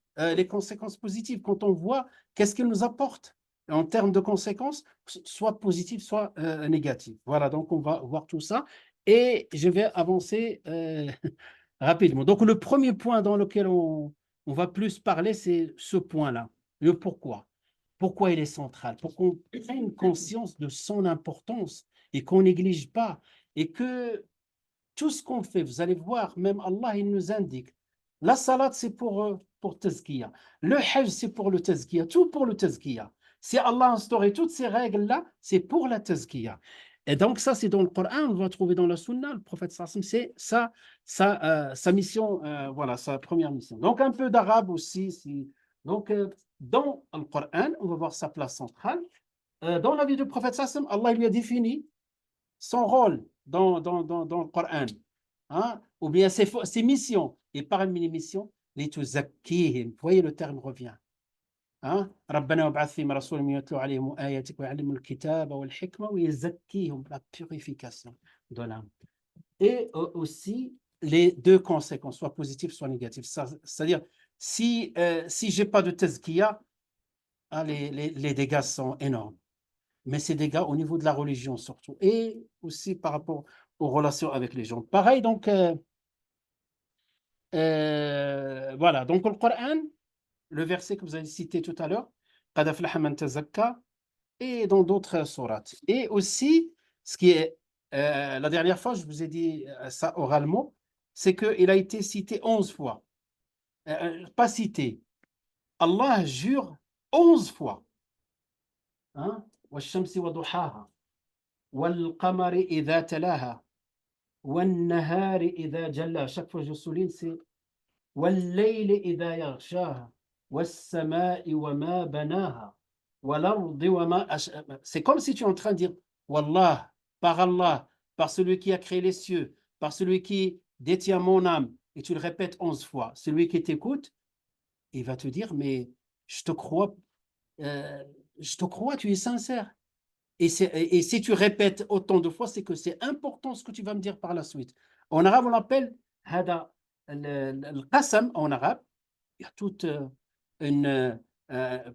quand on voit qu'est-ce qu'il nous apporte en termes de conséquences, soit positives, soit négatives. Voilà, donc on va voir tout ça et je vais avancer rapidement. Donc le premier point dans lequel on va plus parler, c'est ce point-là. Le pourquoi. Pourquoi il est central? Pour qu'on prenne conscience de son importance et qu'on néglige pas. Et que tout ce qu'on fait, vous allez voir, même Allah, il nous indique. La salat, c'est pour tazkiya. Le hajj, c'est pour le tazkiya. Tout pour le tazkiya. Si Allah a instauré toutes ces règles-là, c'est pour la tazkiya. Et donc, ça, c'est dans le Coran, on va trouver dans la Sunna, le prophète sallam, c'est sa mission, voilà, sa première mission. Donc, un peu d'arabe aussi. Donc, dans le Coran, on va voir sa place centrale. Dans la vie du prophète sallam, Allah lui a défini son rôle dans le Coran, hein? Ou bien ses missions. Et parmi les missions, les tuzakkihim. Vous voyez, le terme revient. Hein? ربنا وابعث فيهم رسولا يتلو عليهم آياتك ويعلمهم الكتاب والحكمة ويزكيهم, la purification de l'âme. Et aussi les deux conséquences, soit positives, soit négatives. C'est-à-dire, si je n'ai pas de tazkiya, les dégâts sont énormes. Mais ces dégâts au niveau de la religion surtout, et aussi par rapport aux relations avec les gens. Pareil, donc, voilà, donc le Coran, le verset que vous avez cité tout à l'heure, قَدْ أَفْلَحَ مَنْ تَزَكَّى, et dans d'autres sourates. Et aussi, ce qui est, la dernière fois, je vous ai dit ça oralement, c'est qu'il a été cité 11 fois. Pas cité. Allah jure 11 fois. Hein? وَالشَّمْسِ وَضُحَاهَا وَالْقَمَرِ إِذَا تَلَاهَا وَالنَّهَارِ إِذَا جَلَّاهَا. Chaque fois je souligne, c'est وَاللَّيْلِ إِذَا يَغْشَاهَا وَالسَّمَاءِ وَمَا بَنَاهَا وَالْأَرْضِ وَمَا أَشْآهَا. C'est comme si tu es en train de dire Wallah, par celui qui a créé les cieux, par celui qui détient mon âme, et tu le répètes 11 fois. Celui qui t'écoute, il va te dire, mais je te crois je te crois, tu es sincère. Et si tu répètes autant de fois, c'est que c'est important ce que tu vas me dire par la suite. En arabe, on l'appelle hada al-qasam en arabe. Il y a toute une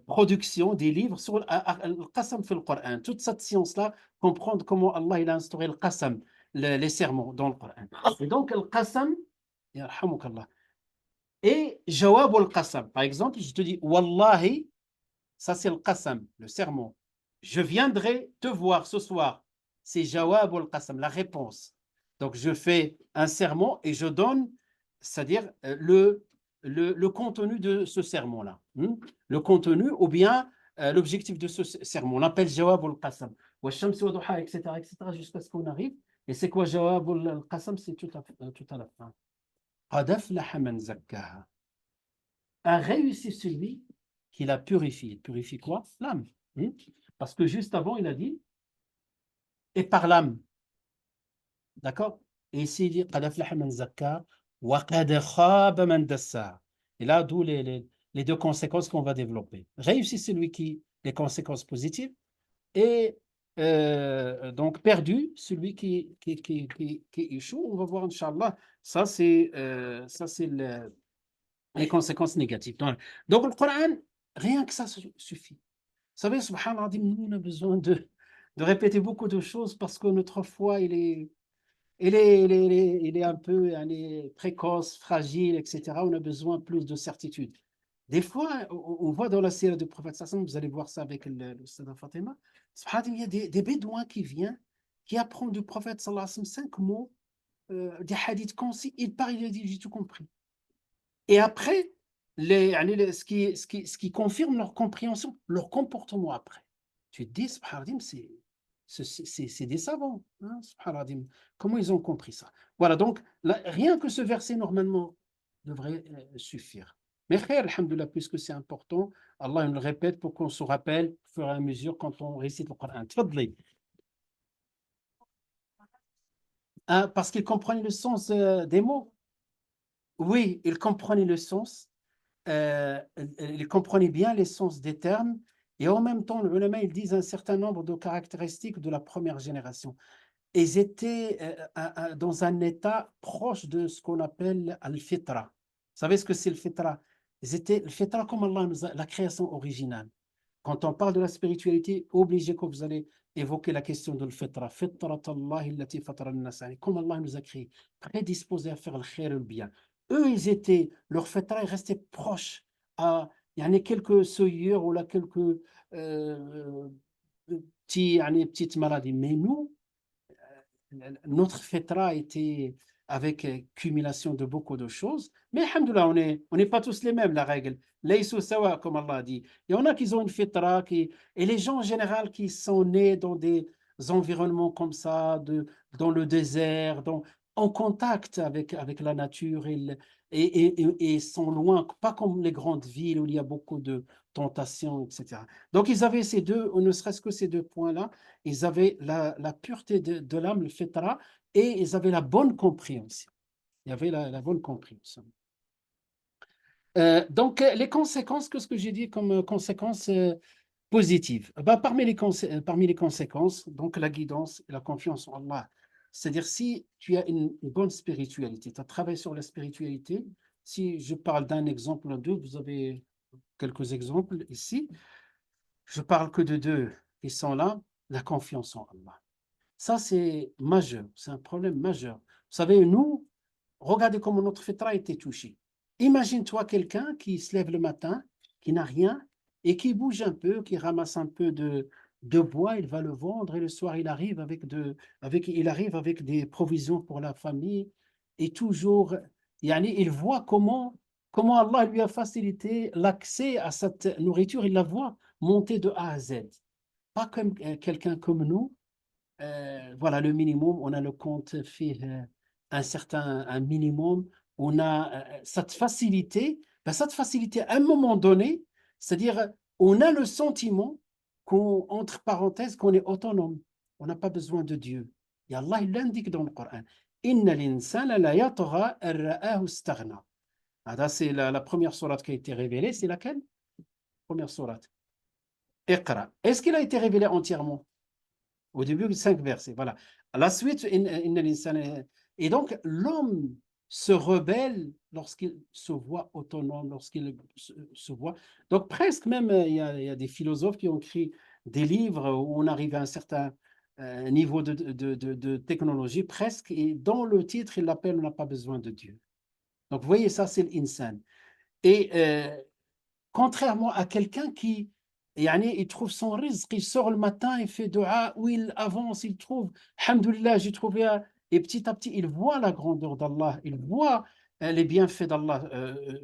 production des livres sur le qasam في le Coran. Toute cette science-là, comprendre comment Allah il a instauré le qasam, les sermons dans le Coran. Et donc, le qasam, yarhamukallah, et jawab al-qasam. Par exemple, je te dis, Wallahi, ça c'est le qasam, le sermon. Je viendrai te voir ce soir. C'est jawab al-qasam, la réponse. Donc, je fais un sermon et je donne, c'est-à-dire le contenu de ce sermon-là. Le contenu ou bien l'objectif de ce sermon. On l'appelle jawab al-qasam. Etc., etc., jusqu'à ce qu'on arrive. Et c'est quoi jawab al-qasam? C'est tout à la fin. قد أفلح من زكاها. A réussi celui qui l'a purifié. Purifie quoi? L'âme. Parce que juste avant, il a dit et par l'âme. D'accord? Et ici, il dit قد أفلح من زكاها وقد خاب من دساها. Et là, d'où les deux conséquences qu'on va développer. Réussi celui qui les conséquences positives et donc perdu celui qui échoue. On va voir, Inch'Allah. Ça, c'est les conséquences négatives. Donc, le Coran, rien que ça suffit. Vous savez, subhanallah, nous, on a besoin de répéter beaucoup de choses parce que notre foi, il est un peu précoce, fragile, etc. On a besoin plus de certitude. Des fois, on voit dans la série du prophète Sassan, vous allez voir ça avec le Sada Fatima, il y a des bédouins qui viennent, qui apprennent du prophète sallallahu alayhi wa sallam 5 mots, des hadiths concis, il parle, il a dit, j'ai tout compris. Et après, ce qui confirme leur compréhension, leur comportement après. Tu te dis, subhanallah, c'est des savants. Hein, subhanallah, comment ils ont compris ça? Voilà, donc là, rien que ce verset, normalement, devrait suffire. Mais frère, alhamdoulilah, puisque c'est important, Allah nous le répète pour qu'on se rappelle au fur et à mesure quand on récite le Coran. Tfadli. Hein, parce qu'ils comprennent le sens des mots. Oui, ils comprennent le sens. Ils comprenaient bien l'essence des termes et en même temps, les ulama, ils disent un certain nombre de caractéristiques de la première génération. Ils étaient dans un état proche de ce qu'on appelle al-fitra. Vous savez ce que c'est le fitra? Ils étaient le fitra comme Allah nous a, la création originale. Quand on parle de la spiritualité, obligé que vous allez évoquer la question de l'fitra. Comme Allah nous a créés, prédisposés à faire le khair et le bien. Eux, ils étaient, leur fitra est resté proche à, il y en a quelques souillures ou là, quelques petites maladies. Mais nous, notre fitra était avec cumulation de beaucoup de choses. Mais alhamdoulilah, on n'est pas tous les mêmes, la règle. Laysu sawa, comme Allah a dit. Il y en a qui ont une fitra, et les gens en général qui sont nés dans des environnements comme ça, dans le désert, en contact avec la nature et sont loin, pas comme les grandes villes où il y a beaucoup de tentations, etc. Donc ils avaient ces deux, ne serait-ce que ces deux points-là, ils avaient la pureté de l'âme, le fitra, et ils avaient la bonne compréhension. Il y avait la bonne compréhension. Donc, les conséquences, qu'est-ce que j'ai dit comme conséquences positives? Parmi les conséquences, donc la guidance et la confiance en Allah. C'est-à-dire, si tu as une bonne spiritualité, tu as travaillé sur la spiritualité, si je parle d'un exemple ou deux, vous avez quelques exemples ici, je parle que de deux qui sont là, la confiance en Allah. Ça, c'est majeur, c'est un problème majeur. Vous savez, nous, regardez comment notre fitra a été touchée. Imagine-toi quelqu'un qui se lève le matin, qui n'a rien, et qui bouge un peu, qui ramasse un peu de bois, il va le vendre, et le soir, il arrive il arrive avec des provisions pour la famille, et toujours, il voit comment Allah lui a facilité l'accès à cette nourriture, il la voit monter de A à Z. Pas comme quelqu'un comme nous, voilà le minimum, on a le compte fait un minimum, on a cette facilité, à un moment donné, c'est-à-dire on a le sentiment entre parenthèses, qu'on est autonome, on n'a pas besoin de Dieu. Et Allah il l'indique dans le Coran. Inna l'insana la yatgha an ra'ahu istaghna. C'est la première sourate qui a été révélée, c'est laquelle? Première sourate. Iqra. Est-ce qu'il a été révélé entièrement? Au début, 5 versets. Voilà. À la suite, et donc l'homme se rebelle lorsqu'il se voit autonome, lorsqu'il se voit. Donc presque même, il y a des philosophes qui ont écrit des livres où on arrive à un certain niveau de technologie, presque, et dans le titre, il l'appelle On n'a pas besoin de Dieu. Donc vous voyez, ça, c'est l'insan. Et contrairement à quelqu'un qui, yani, il trouve son rizq, il sort le matin, il fait dua, ou il avance, il trouve, alhamdoulilah, j'ai trouvé, et petit à petit, il voit la grandeur d'Allah, il voit les bienfaits d'Allah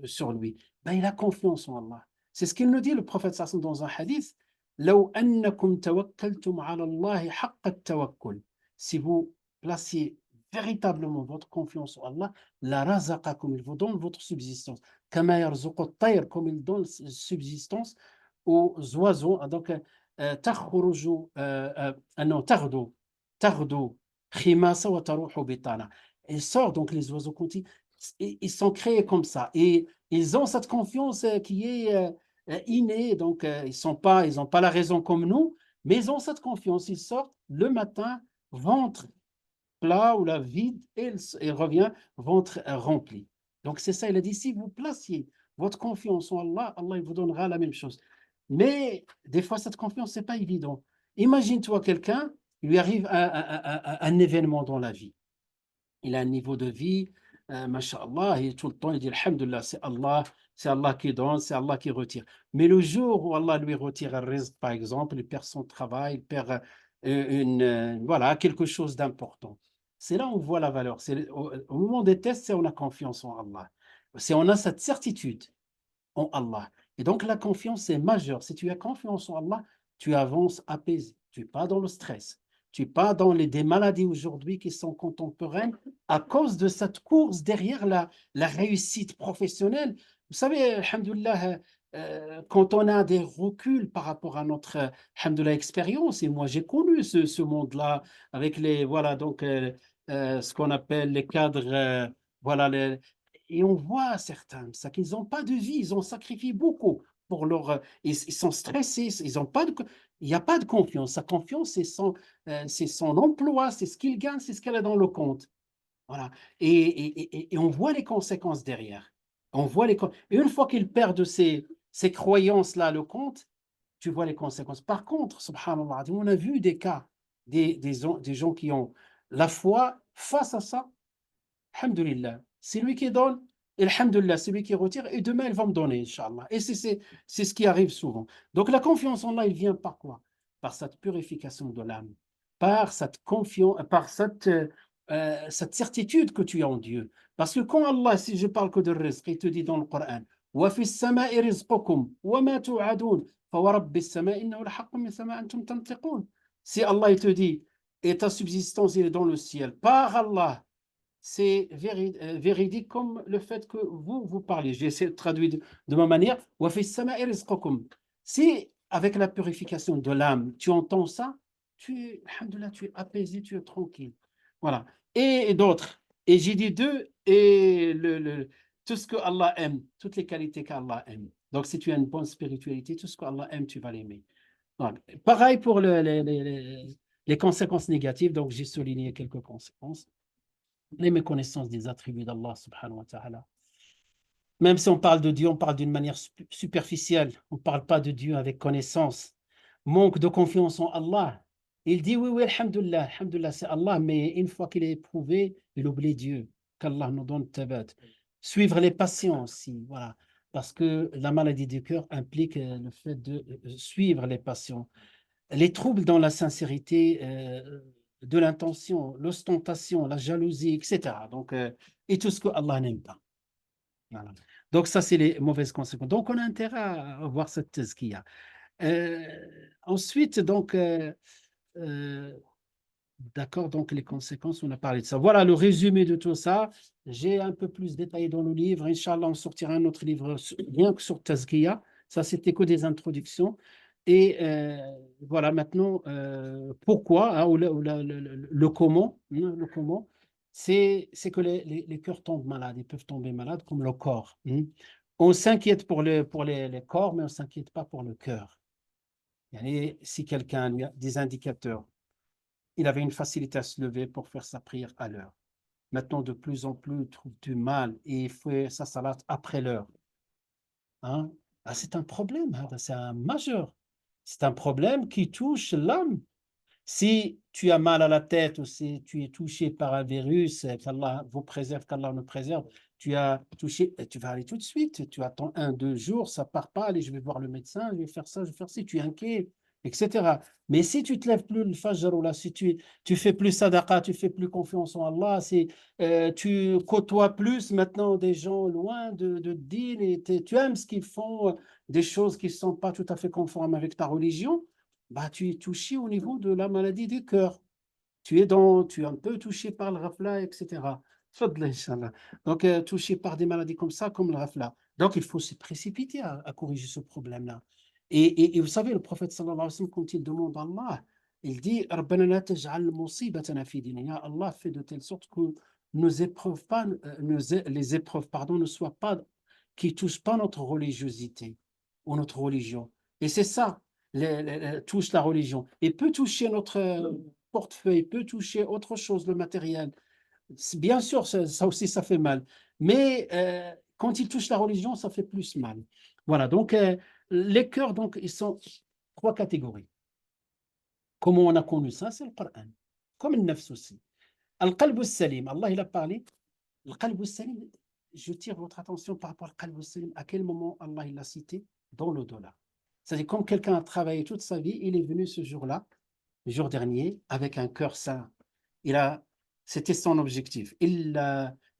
sur lui. Ben, il a confiance en Allah. C'est ce qu'il nous dit, le prophète sallallahu dans un hadith. لو أنكم توكلتم على الله حق التوكل. Si vous placiez véritablement votre confiance en Allah, la razaqakum, il vous donne votre subsistance. كما يرزق الطير, comme il donne subsistance aux oiseaux. Donc, تخرج non, تغدو خماسة وتروح بطانا. Il sort, donc les oiseaux continuent. Ils sont créés comme ça. Et ils ont cette confiance qui est innée. Donc, ils n'ont pas la raison comme nous, mais ils ont cette confiance. Ils sortent le matin, ventre plat ou la vide, et il revient ventre rempli. Donc c'est ça, il a dit, si vous placiez votre confiance en Allah, Allah il vous donnera la même chose. Mais des fois, cette confiance, ce n'est pas évident. Imagine-toi quelqu'un, il lui arrive un événement dans la vie. Il a un niveau de vie, masha'Allah, et tout le temps, il dit, alhamdulillah, c'est Allah qui donne, c'est Allah qui retire. Mais le jour où Allah lui retire un rizq, par exemple, il perd son travail, il perd voilà, quelque chose d'important. C'est là où on voit la valeur. Au moment des tests, c'est on a confiance en Allah. C'est on a cette certitude en Allah. Et donc la confiance est majeure. Si tu as confiance en Allah, tu avances apaisé. Tu n'es pas dans le stress. Tu n'es pas dans des maladies aujourd'hui qui sont contemporaines à cause de cette course derrière la réussite professionnelle. Vous savez, alhamdoulilah, quand on a des reculs par rapport à notre alhamdoulilah, expérience, et moi j'ai connu ce monde-là avec les, voilà, donc ce qu'on appelle les cadres, voilà, et on voit certains, ça qu'ils n'ont pas de vie, ils ont sacrifié beaucoup pour leur, ils sont stressés, ils ont pas de, il n'y a pas de confiance. Sa confiance, c'est son emploi, c'est ce qu'il gagne, c'est ce qu'elle a dans le compte. Voilà. Et on voit les conséquences derrière. On voit et une fois qu'il perd de ces croyances-là, le compte, tu vois les conséquences. Par contre, subhanallah, on a vu des cas, des gens qui ont la foi face à ça. Alhamdulillah, c'est lui qui donne, et alhamdulillah, c'est lui qui retire, et demain, il va me donner, Inch'Allah. Et c'est ce qui arrive souvent. Donc, la confiance en Allah, il vient par quoi? Par cette purification de l'âme, par cette confiance, par cette certitude que tu as en Dieu. Parce que quand Allah, si je parle que de rizq, il te dit dans le Coran, وَفِي السَّمَاءِ رِزْقُكُمْ وَمَا تُوعَدُونَ فَوَرَبِّ السَّمَاءِ إِنَّهُ لَحَقٌّ مِّثْلَ مَا أَنتُمْ تَنطِقُونَ. Si Allah, il te dit, et ta subsistance, il est dans le ciel, par Allah, c'est véridique comme le fait que vous parlez. J'ai essayé de traduire de ma manière. Si avec la purification de l'âme, tu entends ça, alhamdoulilah, tu es apaisé, tu es tranquille. Voilà. Et d'autres. Et j'ai dit deux, et tout ce que Allah aime, toutes les qualités qu'Allah aime. Donc, si tu as une bonne spiritualité, tout ce qu'Allah aime, tu vas l'aimer. Pareil pour les conséquences négatives. Donc, j'ai souligné quelques conséquences. Les méconnaissances des attributs d'Allah subhanahu wa ta'ala. Même si on parle de Dieu, on parle d'une manière superficielle. On ne parle pas de Dieu avec connaissance. Manque de confiance en Allah. Il dit oui, alhamdulillah, alhamdulillah, c'est Allah, mais une fois qu'il est éprouvé, il oublie Dieu. Qu'Allah nous donne tabat. Suivre les patients aussi, voilà. Parce que la maladie du cœur implique le fait de suivre les patients. Les troubles dans la sincérité de l'intention, l'ostentation, la jalousie, etc. Donc, et tout ce que Allah n'aime pas. Voilà. Donc, ça, c'est les mauvaises conséquences. Donc, on a intérêt à voir cette tazkiya. Ensuite, donc, d'accord, donc les conséquences, on a parlé de ça. Voilà le résumé de tout ça. J'ai un peu plus détaillé dans le livre. Inch'Allah, on sortira un autre livre rien que sur tazkiya. Ça, c'était que des introductions. Et voilà, maintenant, pourquoi, hein, ou le comment, hein, le comment, c'est que les cœurs tombent malades, ils peuvent tomber malades comme le corps. Hein. On s'inquiète pour les corps, mais on ne s'inquiète pas pour le cœur. Si quelqu'un lui a des indicateurs, il avait une facilité à se lever pour faire sa prière à l'heure. Maintenant, de plus en plus, il trouve du mal et il fait sa salade après l'heure. Hein? Ah, c'est un problème, hein, c'est un majeur. C'est un problème qui touche l'âme. Si tu as mal à la tête ou si tu es touché par un virus, qu'Allah vous préserve, qu'Allah nous préserve, tu as touché, tu vas aller tout de suite. Tu attends 1, 2 jours, ça part pas. Allez, je vais voir le médecin, je vais faire ça, je vais faire ci. Tu es inquiet, etc. Mais si tu te lèves plus le fajr ou là, si tu fais plus sadaqa, tu fais plus confiance en Allah, si tu côtoies plus maintenant des gens loin de din et tu aimes ce qu'ils font, des choses qui ne sont pas tout à fait conformes avec ta religion, bah, tu es touché au niveau de la maladie du cœur. Tu es un peu touché par le rafla, etc. Tfadl, Inch'Allah. Donc, touché par des maladies comme ça, comme le rafla. Donc, il faut se précipiter à corriger ce problème-là. Et vous savez, le prophète sallallahu alayhi wa sallam, quand il demande à Allah, il dit Rabbana la taj'al musibatana fi dinina. Allah fait de telle sorte que nos épreuves, pas, les épreuves pardon, ne soient pas, qui touchent pas notre religiosité ou notre religion. Et c'est ça, touche la religion. Et peut toucher notre portefeuille, peut toucher autre chose, le matériel. Bien sûr, ça aussi, ça fait mal. Mais quand il touche la religion, ça fait plus mal. Voilà, donc les cœurs, donc, ils sont 3 catégories. Comment on a connu ça? C'est le Coran. Comme le nafs aussi. Al-qalb salim, Allah il a parlé. Al-qalb salim, je tire votre attention par rapport al qalb salim. À quel moment Allah il l'a cité? Dans l'au-delà. C'est-à-dire, comme quelqu'un a travaillé toute sa vie, il est venu ce jour-là, le jour dernier, avec un cœur sain. C'était son objectif.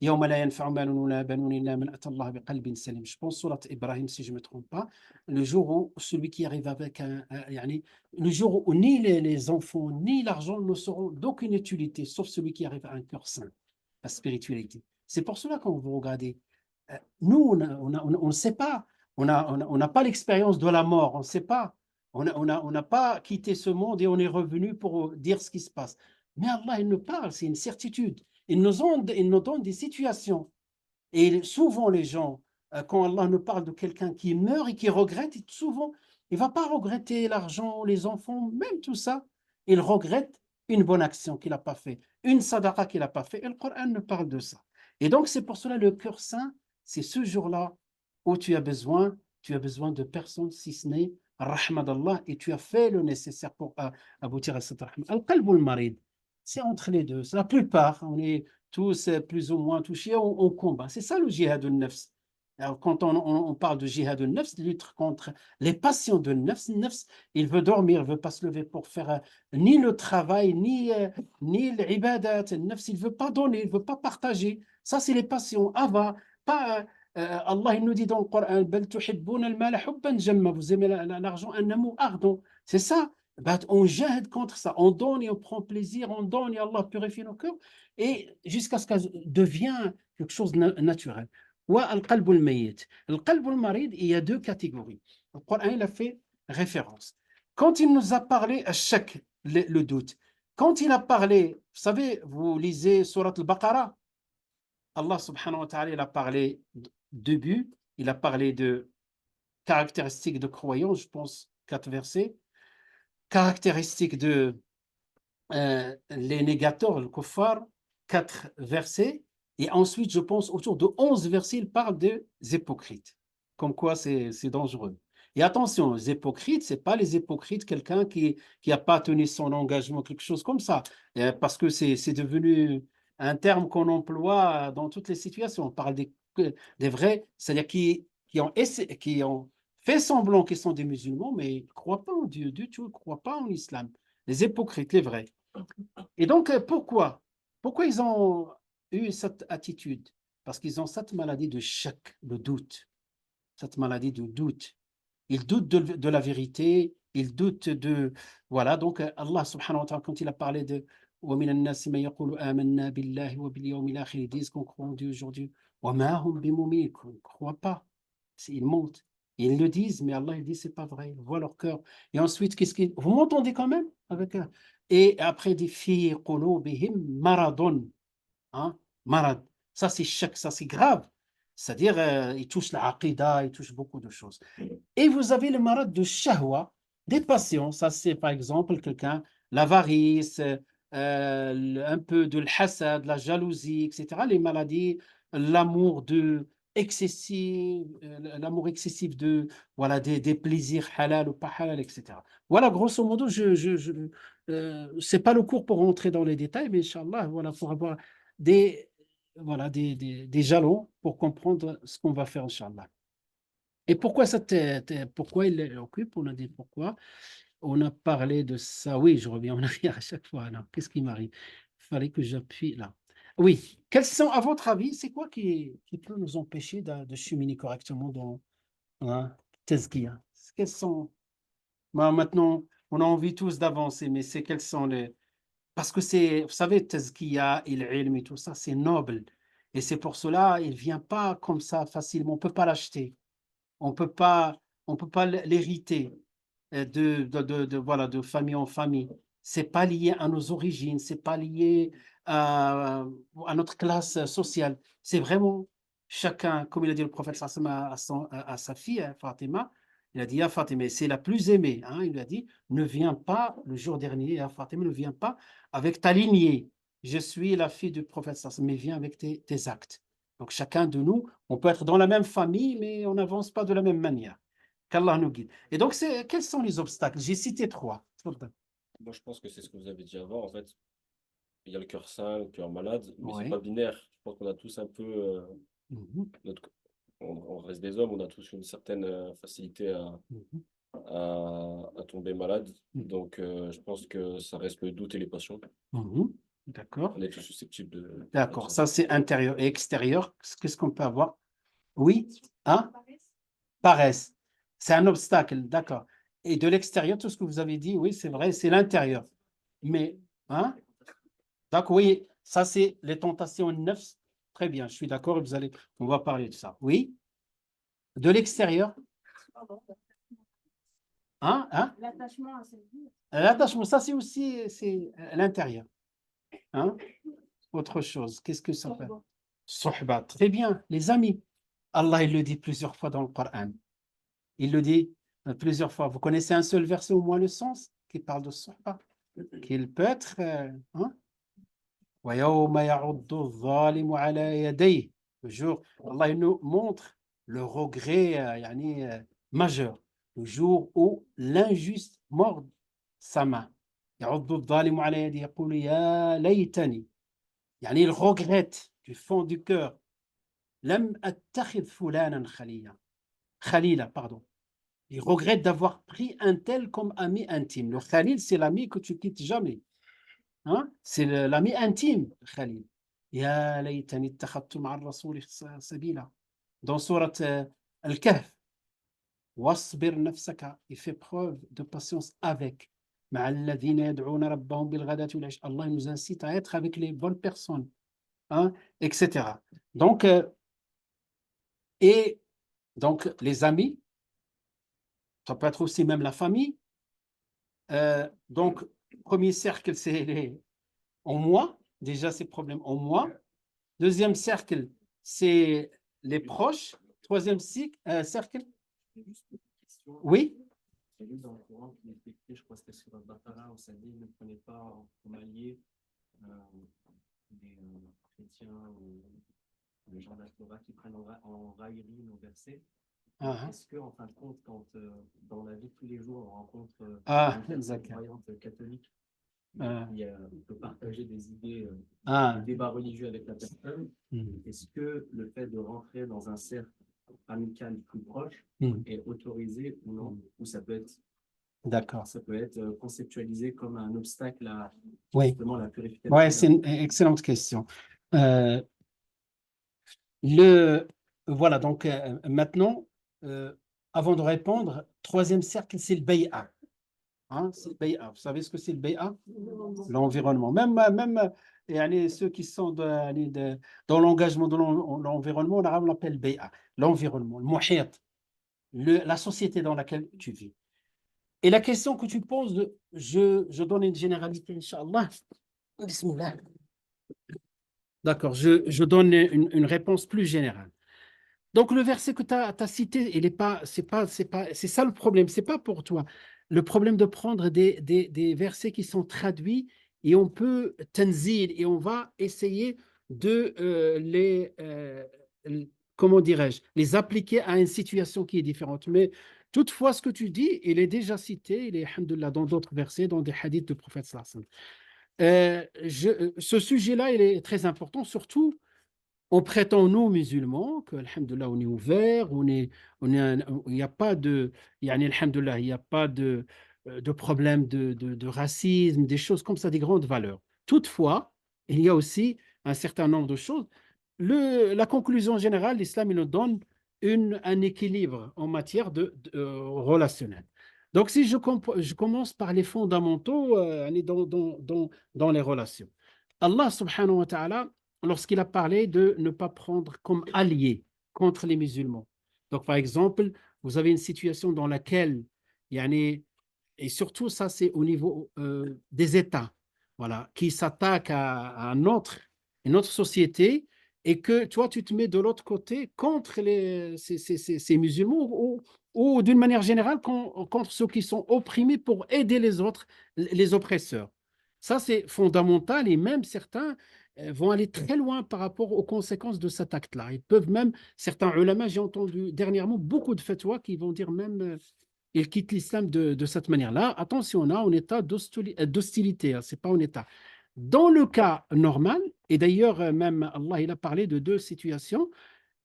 يوم لا ينفع مال ولا بنون إلا من أتى الله بقلب سليم. Je pense surat Ibrahim, si je ne me trompe pas, le jour où celui qui arrive avec le jour où ni les enfants ni l'argent ne seront d'aucune utilité, sauf celui qui arrive à un cœur sain, la spiritualité. C'est pour cela qu'on vous regardez. Nous, on ne sait pas. On n'a pas l'expérience de la mort. On ne sait pas. On n'a pas quitté ce monde et on est revenu pour dire ce qui se passe. Mais Allah, il nous parle, c'est une certitude. Il nous donne des situations. Et souvent, les gens, quand Allah nous parle de quelqu'un qui meurt et qui regrette, souvent, il ne va pas regretter l'argent, les enfants, même tout ça. Il regrette une bonne action qu'il n'a pas fait, une sadaqa qu'il n'a pas fait. Et le Coran nous parle de ça. Et donc, c'est pour cela le cœur saint, c'est ce jour-là où tu as besoin de personne, si ce n'est rahma d'Allah, et tu as fait le nécessaire pour aboutir à cette rahma. Al-qalb al-marid, c'est entre les deux. La plupart, on est tous plus ou moins touchés, on combat. C'est ça le jihad al-nafs. Alors, quand on parle de jihad al-nafs, lutte contre les passions de nafs, il veut dormir, il ne veut pas se lever pour faire ni le travail, ni l'ibadat. Nafs, il ne veut pas donner, il ne veut pas partager. Ça, c'est les passions. Ava, pas, Allah, il nous dit dans le Coran, bal tuhibbuna al-mala hubban jamma. Vous aimez l'argent, un amour ardent. C'est ça. Ben, on jette contre ça, on donne et on prend plaisir, on donne et Allah purifie nos cœurs, et jusqu'à ce qu'elle devienne quelque chose de naturel. Wa al-qalb al-mayyit. Al-qalb al-marid, il y a 2 catégories. Le Coran, il a fait référence. Quand il nous a parlé à chaque le doute, quand il a parlé, vous savez, vous lisez Surat al-Baqarah, Allah subhanahu wa ta'ala, il a parlé début, il a parlé de caractéristiques de croyants, je pense 4 versets, caractéristiques de les négateurs, le kuffar, 4 versets, et ensuite, je pense, autour de 11 versets, il parle des hypocrites, comme quoi c'est dangereux. Et attention, les hypocrites, ce n'est pas les hypocrites, quelqu'un qui n'a pas tenu son engagement, quelque chose comme ça, parce que c'est devenu un terme qu'on emploie dans toutes les situations. On parle des vrais, c'est-à-dire qui ont fait semblant qu'ils sont des musulmans, mais ils ne croient pas en Dieu du tout, ils ne croient pas en l'islam. Les hypocrites, les vrais. Et donc, pourquoi? Pourquoi ils ont eu cette attitude? Parce qu'ils ont cette maladie de shak, le doute. Cette maladie de doute. Ils doutent de la vérité, ils doutent de... Voilà, donc Allah subhanahu wa ta'ala, quand il a parlé de وَمِنَ النَّاسِ مَن يَقُولُ آمَنَّا بِاللَّهِ وَبِالْيَوْمِ الْآخِرِ, ils disent qu'on croit en Dieu aujourd'hui. وَمَا هُمْ بِمُؤْمِنِينَ, qu'on ne croit pas. Ils mentent. Ils le disent, mais Allah il dit c'est pas vrai. Ils voient leur cœur. Et ensuite, vous m'entendez quand même avec et après des fi qulubihim maradun, hein, marad. Ça c'est choc, ça c'est grave. C'est-à-dire il touche la aqida, il touche beaucoup de choses. Et vous avez le marad de shahwa. Des passions, ça c'est par exemple quelqu'un, l'avarice, un peu de l'hasad, la jalousie, etc. Les maladies, l'amour excessif, l'amour excessif de, voilà, des plaisirs halal ou pas halal, etc. Voilà, grosso modo, c'est pas le cours pour rentrer dans les détails, mais Inch'Allah, voilà, pour avoir des, voilà, des jalons pour comprendre ce qu'on va faire, Inch'Allah. Et pourquoi pourquoi il occupe? On a dit pourquoi. On a parlé de ça. Oui, je reviens en arrière à chaque fois. Alors, qu'est-ce qui m'arrive? Il fallait que j'appuie là. Oui. Quels sont, à votre avis, c'est quoi qui peut nous empêcher de cheminer correctement dans Tazkiya? Quels sont. Maintenant, on a envie tous d'avancer, mais c'est quels sont les. Parce que c'est, vous savez, Tazkiya, ilm et tout ça, c'est noble. Et c'est pour cela, il ne vient pas comme ça facilement. On ne peut pas l'acheter. On on peut pas l'hériter voilà, de famille en famille. C'est pas lié à nos origines, c'est pas lié à notre classe sociale. C'est vraiment chacun, comme il a dit le prophète sallallahu à sa fille, hein, Fatima, il a dit à Fatima, c'est la plus aimée. Hein, il lui a dit, ne viens pas le jour dernier, à Fatima, ne viens pas avec ta lignée. Je suis la fille du prophète sallallahu mais viens avec tes actes. Donc chacun de nous, on peut être dans la même famille, mais on n'avance pas de la même manière. Qu'Allah nous guide. Et donc, quels sont les obstacles? J'ai cité trois. Moi, je pense que c'est ce que vous avez dit avant. En fait, il y a le cœur sain, le cœur malade, mais c'est Oui. pas binaire. Je pense qu'on a tous un peu. Mhm, On reste des hommes, on a tous une certaine facilité mhm, à tomber malade. mhm, Donc, je pense que ça reste le doute et les passions. mhm. D'accord. On est tous susceptibles de D'accord. ça. Ça, c'est intérieur et extérieur. Qu'est-ce qu'on peut avoir? Oui. Hein? Paresse. C'est un obstacle. D'accord. Et de l'extérieur, tout ce que vous avez dit, oui, c'est vrai, c'est l'intérieur. Mais, hein? Donc, oui, ça, c'est les tentations neuf. Très bien, je suis d'accord. On va parler de ça. Oui. De l'extérieur. Hein? Hein? L'attachement à cette vie. L'attachement, ça, c'est l'intérieur. Hein? Autre chose, qu'est-ce que ça fait? Sohba. Très bien, les amis. Allah, il le dit plusieurs fois dans le Coran. Il le dit plusieurs fois. Vous connaissez un seul verset, au moins le sens, qui parle de sohba, qu'il peut être. Hein? وَيَوْمَ يَعُضُّ الظَّالِمُ عَلَى يَدَيْهِ. Le jour, Allah il nous montre le regret majeur. Le jour où l'injuste mord sa main. يَعُضُّ الظَّالِمُ عَلَى يَدَيْهِ يَقُولُ يَا لَيْتَنِي. Il regrette du fond du cœur. لم أتخذ فلانا خليلا, pardon. Il regrette d'avoir pris un tel comme ami intime. Le Khalil, c'est l'ami que tu quittes jamais. Hein? C'est l'ami intime, Khalil. Ya laytani ittakhadtu ma'a ar-rasouli sabila. Dans sourate Al-Kahf, wasbir nafsaka, il fait preuve de patience avec. مع الذين يدعون ربهم بالغداة والعشي. Allah nous incite à être avec les bonnes personnes, hein, etc. Donc, et donc, les amis, ça peut être aussi même la famille. Donc, premier cercle, c'est en moi. Déjà, ces problèmes en moi. Deuxième cercle, c'est les proches. Troisième cercle, Juste une question. oui. J'ai lu dans le Coran qu'il est écrit, je crois que c'était sur le Baqara, où ça dit ne prenez pas comme alliés des chrétiens ou les gens de la Torah qui prennent en raillerie nos versets. Est-ce que, en fin de compte, quand dans la vie de tous les jours, on rencontre une personne croyante catholique on peut partager des idées, des débats religieux avec la personne, est-ce que le fait de rentrer dans un cercle amical plus proche est autorisé ou non? Ou ça peut être conceptualisé comme un obstacle à justement la purification? Oui, c'est une excellente question. Voilà, donc maintenant, avant de répondre, troisième cercle, c'est le bay'a. Hein, c'est le bay'a. Vous savez ce que c'est le bay'a? L'environnement. Même ceux qui sont dans l'engagement de l'environnement, en arabe, on l'appelle bay'a. L'environnement, le muhit, la société dans laquelle tu vis. Et la question que tu poses, je donne une généralité, Inch'Allah. Bismillah. D'accord, je donne une réponse plus générale. Donc, le verset que tu as cité, c'est ça le problème, c'est pas pour toi. le problème de prendre des versets qui sont traduits et on peut tanzil et on va essayer de comment dirais-je, les appliquer à une situation qui est différente. Mais toutefois, ce que tu dis, il est déjà cité, il est, alhamdoulilah, dans d'autres versets, dans des hadiths du prophète sallallahu alayhi wa sallam. Ce sujet-là, il est très important, surtout on prétend, nous, musulmans, que, alhamdoulilah, on est ouvert, il n'y a pas de, yani, alhamdoulilah, il n'y a pas de problème de racisme, des choses comme ça, des grandes valeurs. Toutefois, il y a aussi un certain nombre de choses. La conclusion générale, l'islam, il nous donne un équilibre en matière relationnelle. Donc, si je commence par les fondamentaux dans les relations. Allah subhanahu wa ta'ala, lorsqu'il a parlé de ne pas prendre comme allié contre les musulmans. Donc, par exemple, vous avez une situation dans laquelle, yani, et surtout ça, c'est au niveau des États, voilà, qui s'attaquent à une autre société et que toi, tu te mets de l'autre côté contre ces musulmans ou d'une manière générale contre ceux qui sont opprimés pour aider les autres, les oppresseurs. Ça, c'est fondamental et même certains vont aller très loin par rapport aux conséquences de cet acte-là. Ils peuvent même, certains ulama, j'ai entendu dernièrement beaucoup de fatwas qui vont dire même ils quittent l'islam de cette manière-là. Attention, on a un état d'hostilité, hein, c'est pas un état. Dans le cas normal, et d'ailleurs même Allah il a parlé de deux situations,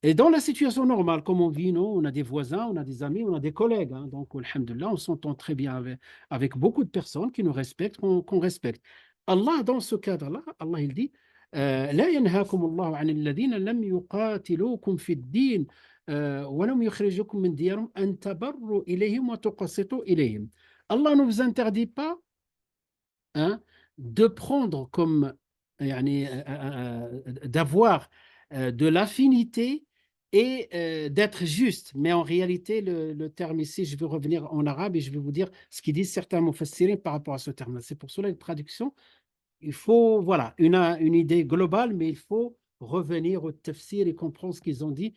et dans la situation normale, comme on vit, nous, on a des voisins, on a des amis, on a des collègues. Hein, donc, alhamdoulilah, on s'entend très bien avec beaucoup de personnes qui nous respectent, qu'on respecte. Allah, dans ce cadre-là, Allah, il dit لا ينهاكم الله عن الذين لم يقاتلوكم في الدين ولم يخرجوكم من ديارهم أن تبروا إليهم وتقسطوا إليهم. Allah ne vous interdit pas, hein, de prendre comme, yani, d'avoir de l'affinité et d'être juste. Mais en réalité, le terme ici, je vais revenir en arabe et je vais vous dire ce qu'ils disent certains mufassirin par rapport à ce terme. C'est pour cela une traduction. Il faut, voilà, une idée globale, mais il faut revenir au tafsir et comprendre ce qu'ils ont dit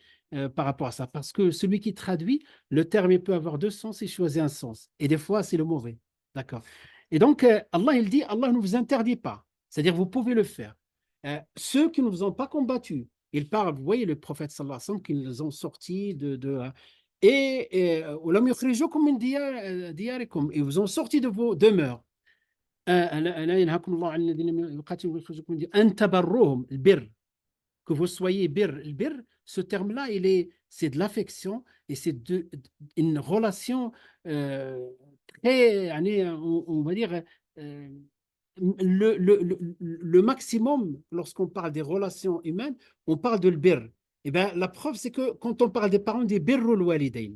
par rapport à ça. Parce que celui qui traduit, le terme il peut avoir deux sens, il choisit un sens. Et des fois, c'est le mauvais. D'accord. Et donc, Allah, il dit, Allah ne vous interdit pas. C'est-à-dire, vous pouvez le faire. Ceux qui ne vous ont pas combattu, il parle, vous voyez, le prophète sallallahu alayhi wa sallam, qu'ils ont sorti et ولم يخرجوكم من دياركم, ils vous ont sorti de vos demeures. لا ينهاكم الله عن الذين يقاتلون ويخرجوكم من دياركم أن تبروهم, البر, que vous soyez bir. Le bir, ce terme-là, c'est de l'affection et c'est une relation très, on va dire, le maximum, lorsqu'on parle des relations humaines, on parle de le bir. Et bien, la preuve, c'est que quand on parle des parents, on dit birrul walidain.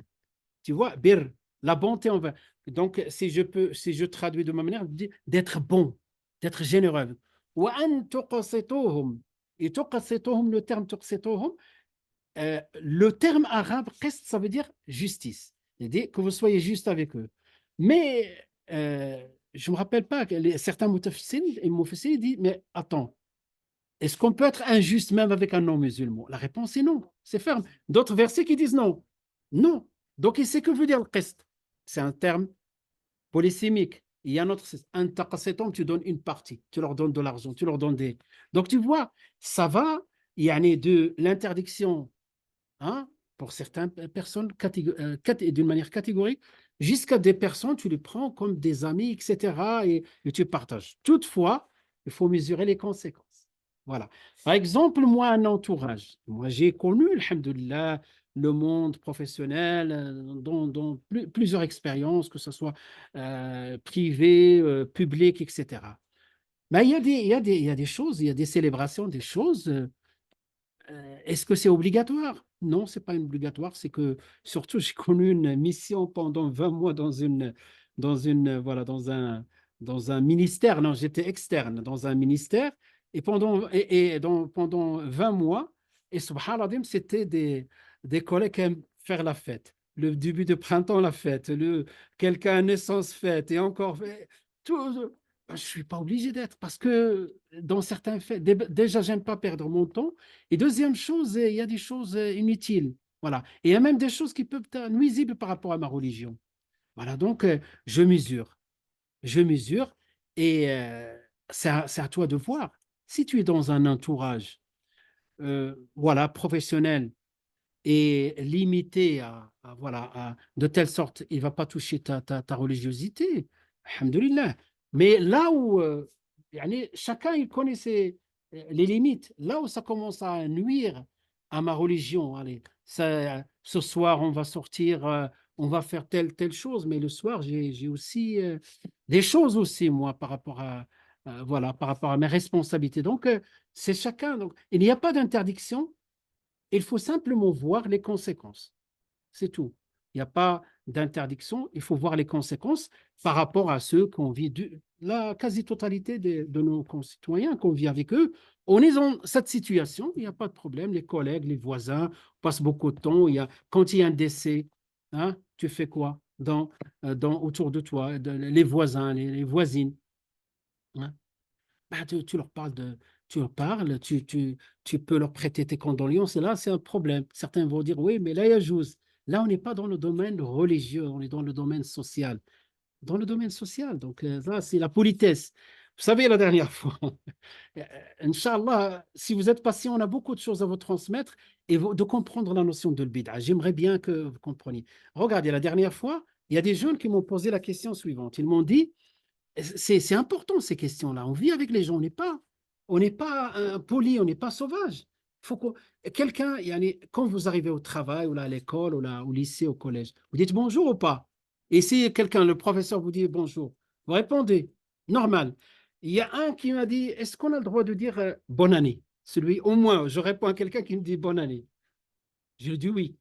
Tu vois, bir, la bonté envers. Donc, si je traduis de ma manière, d'être bon, d'être généreux. Wa an tuqsituhum. Et tuqsituhum, le terme tuqsituhum, le terme arabe, qist, ça veut dire justice. C'est-à-dire que vous soyez juste avec eux. Mais je ne me rappelle pas que certains mufassirin disent, mais attends, est-ce qu'on peut être injuste même avec un non-musulman? La réponse est non, c'est ferme. D'autres versets qui disent non. Non. Donc, il sait que veut dire le qist. C'est un terme polysémique. Il y a un autre, un taqasitum, tu donnes une partie, tu leur donnes de l'argent, tu leur donnes des. Donc, tu vois, ça va, il y a de l'interdiction, hein, pour certaines personnes d'une manière catégorique, jusqu'à des personnes, tu les prends comme des amis, etc. Et tu partages. Toutefois, il faut mesurer les conséquences. Voilà. Par exemple, moi, un entourage. Moi, j'ai connu, alhamdoulilah, le monde professionnel dans plusieurs expériences, que ce soit privé, public, etc. Mais il y a des choses, il y a des célébrations, des choses. Est-ce que c'est obligatoire? Non, ce n'est pas obligatoire. C'est que, surtout, j'ai connu une mission pendant 20 mois voilà, dans un ministère. Non, j'étais externe dans un ministère. Et pendant 20 mois, et subhanallah, c'était des collègues qui aiment faire la fête. Le début de printemps, la fête. Quelqu'un a naissance, fête. Et encore, tout, je ne suis pas obligé d'être parce que dans certains faits, déjà, je n'aime pas perdre mon temps. Et deuxième chose, il y a des choses inutiles. Voilà. Et il y a même des choses qui peuvent être nuisibles par rapport à ma religion. Voilà, donc je mesure. Je mesure et c'est à toi de voir. Si tu es dans un entourage voilà, professionnel et limité voilà, de telle sorte, il ne va pas toucher ta religiosité. Alhamdulillah. Mais là où yani, chacun il connaît les limites, là où ça commence à nuire à ma religion, allez, ce soir on va sortir, on va faire telle chose, mais le soir j'ai aussi des choses aussi, moi, par rapport voilà, par rapport à mes responsabilités. Donc, c'est chacun. Donc, il n'y a pas d'interdiction, il faut simplement voir les conséquences. C'est tout. Il n'y a pas d'interdiction, il faut voir les conséquences par rapport à ceux qu'on vit, la quasi-totalité de nos concitoyens qu'on vit avec eux. On est dans cette situation, il n'y a pas de problème. Les collègues, les voisins passent beaucoup de temps. Quand il y a un décès, hein, tu fais quoi autour de toi, les voisins, les voisines, hein? Bah, tu leur parles, tu peux leur prêter tes condoléances, et là, c'est un problème. Certains vont dire, oui, mais là, il y a Jouz. Là, on n'est pas dans le domaine religieux, on est dans le domaine social. Dans le domaine social, donc là, c'est la politesse. Vous savez, la dernière fois, Inch'Allah, si vous êtes patient, on a beaucoup de choses à vous transmettre et de comprendre la notion de l'bid'a. J'aimerais bien que vous compreniez. Regardez, la dernière fois, il y a des jeunes qui m'ont posé la question suivante. Ils m'ont dit, c'est important ces questions-là. On vit avec les gens, on n'est pas poli, on n'est pas sauvage. Faut que quelqu'un, quand vous arrivez au travail ou là, à l'école ou là, au lycée, au collège, vous dites bonjour ou pas? Et si quelqu'un, le professeur vous dit bonjour, vous répondez, normal. Il y a un qui m'a dit, est-ce qu'on a le droit de dire bonne année? Celui, au moins, je réponds à quelqu'un qui me dit bonne année. Je lui dis oui.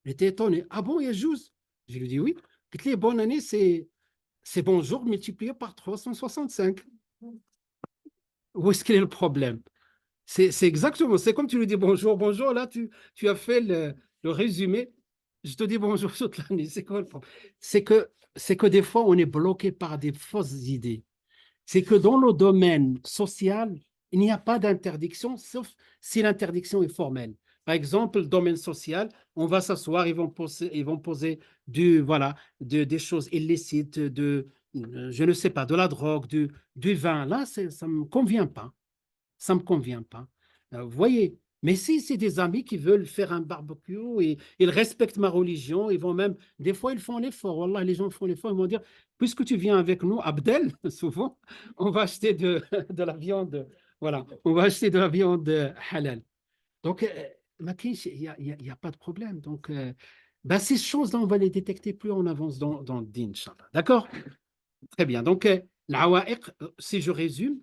Il était étonné. Ah bon, il y a Jouze? Je lui dis oui. Dites les bonne année, c'est bonjour multiplié par 365. Où est-ce qu'il est le problème? C'est exactement, c'est comme tu lui dis bonjour, bonjour, là tu as fait le résumé. Je te dis bonjour toute l'année. C'est quoi le problème? C'est que des fois, on est bloqué par des fausses idées. C'est que dans le domaine social, il n'y a pas d'interdiction, sauf si l'interdiction est formelle. Par exemple, le domaine social, on va s'asseoir, ils vont poser voilà, des choses illicites, je ne sais pas, de la drogue, du vin. Là, ça ne me convient pas. Ça ne me convient pas. Vous voyez, mais si c'est des amis qui veulent faire un barbecue et ils respectent ma religion, ils vont même, des fois, ils font l'effort. Wallah, les gens font l'effort, ils vont dire, puisque tu viens avec nous, Abdel, souvent, on va acheter de la viande, voilà, on va acheter de la viande halal. Donc, Makish, il y a pas de problème. Donc, ben, ces choses-là, on va les détecter plus on avance dans le din, Inch'Allah. D'accord? Très bien. Donc, l'awaiq, si je résume,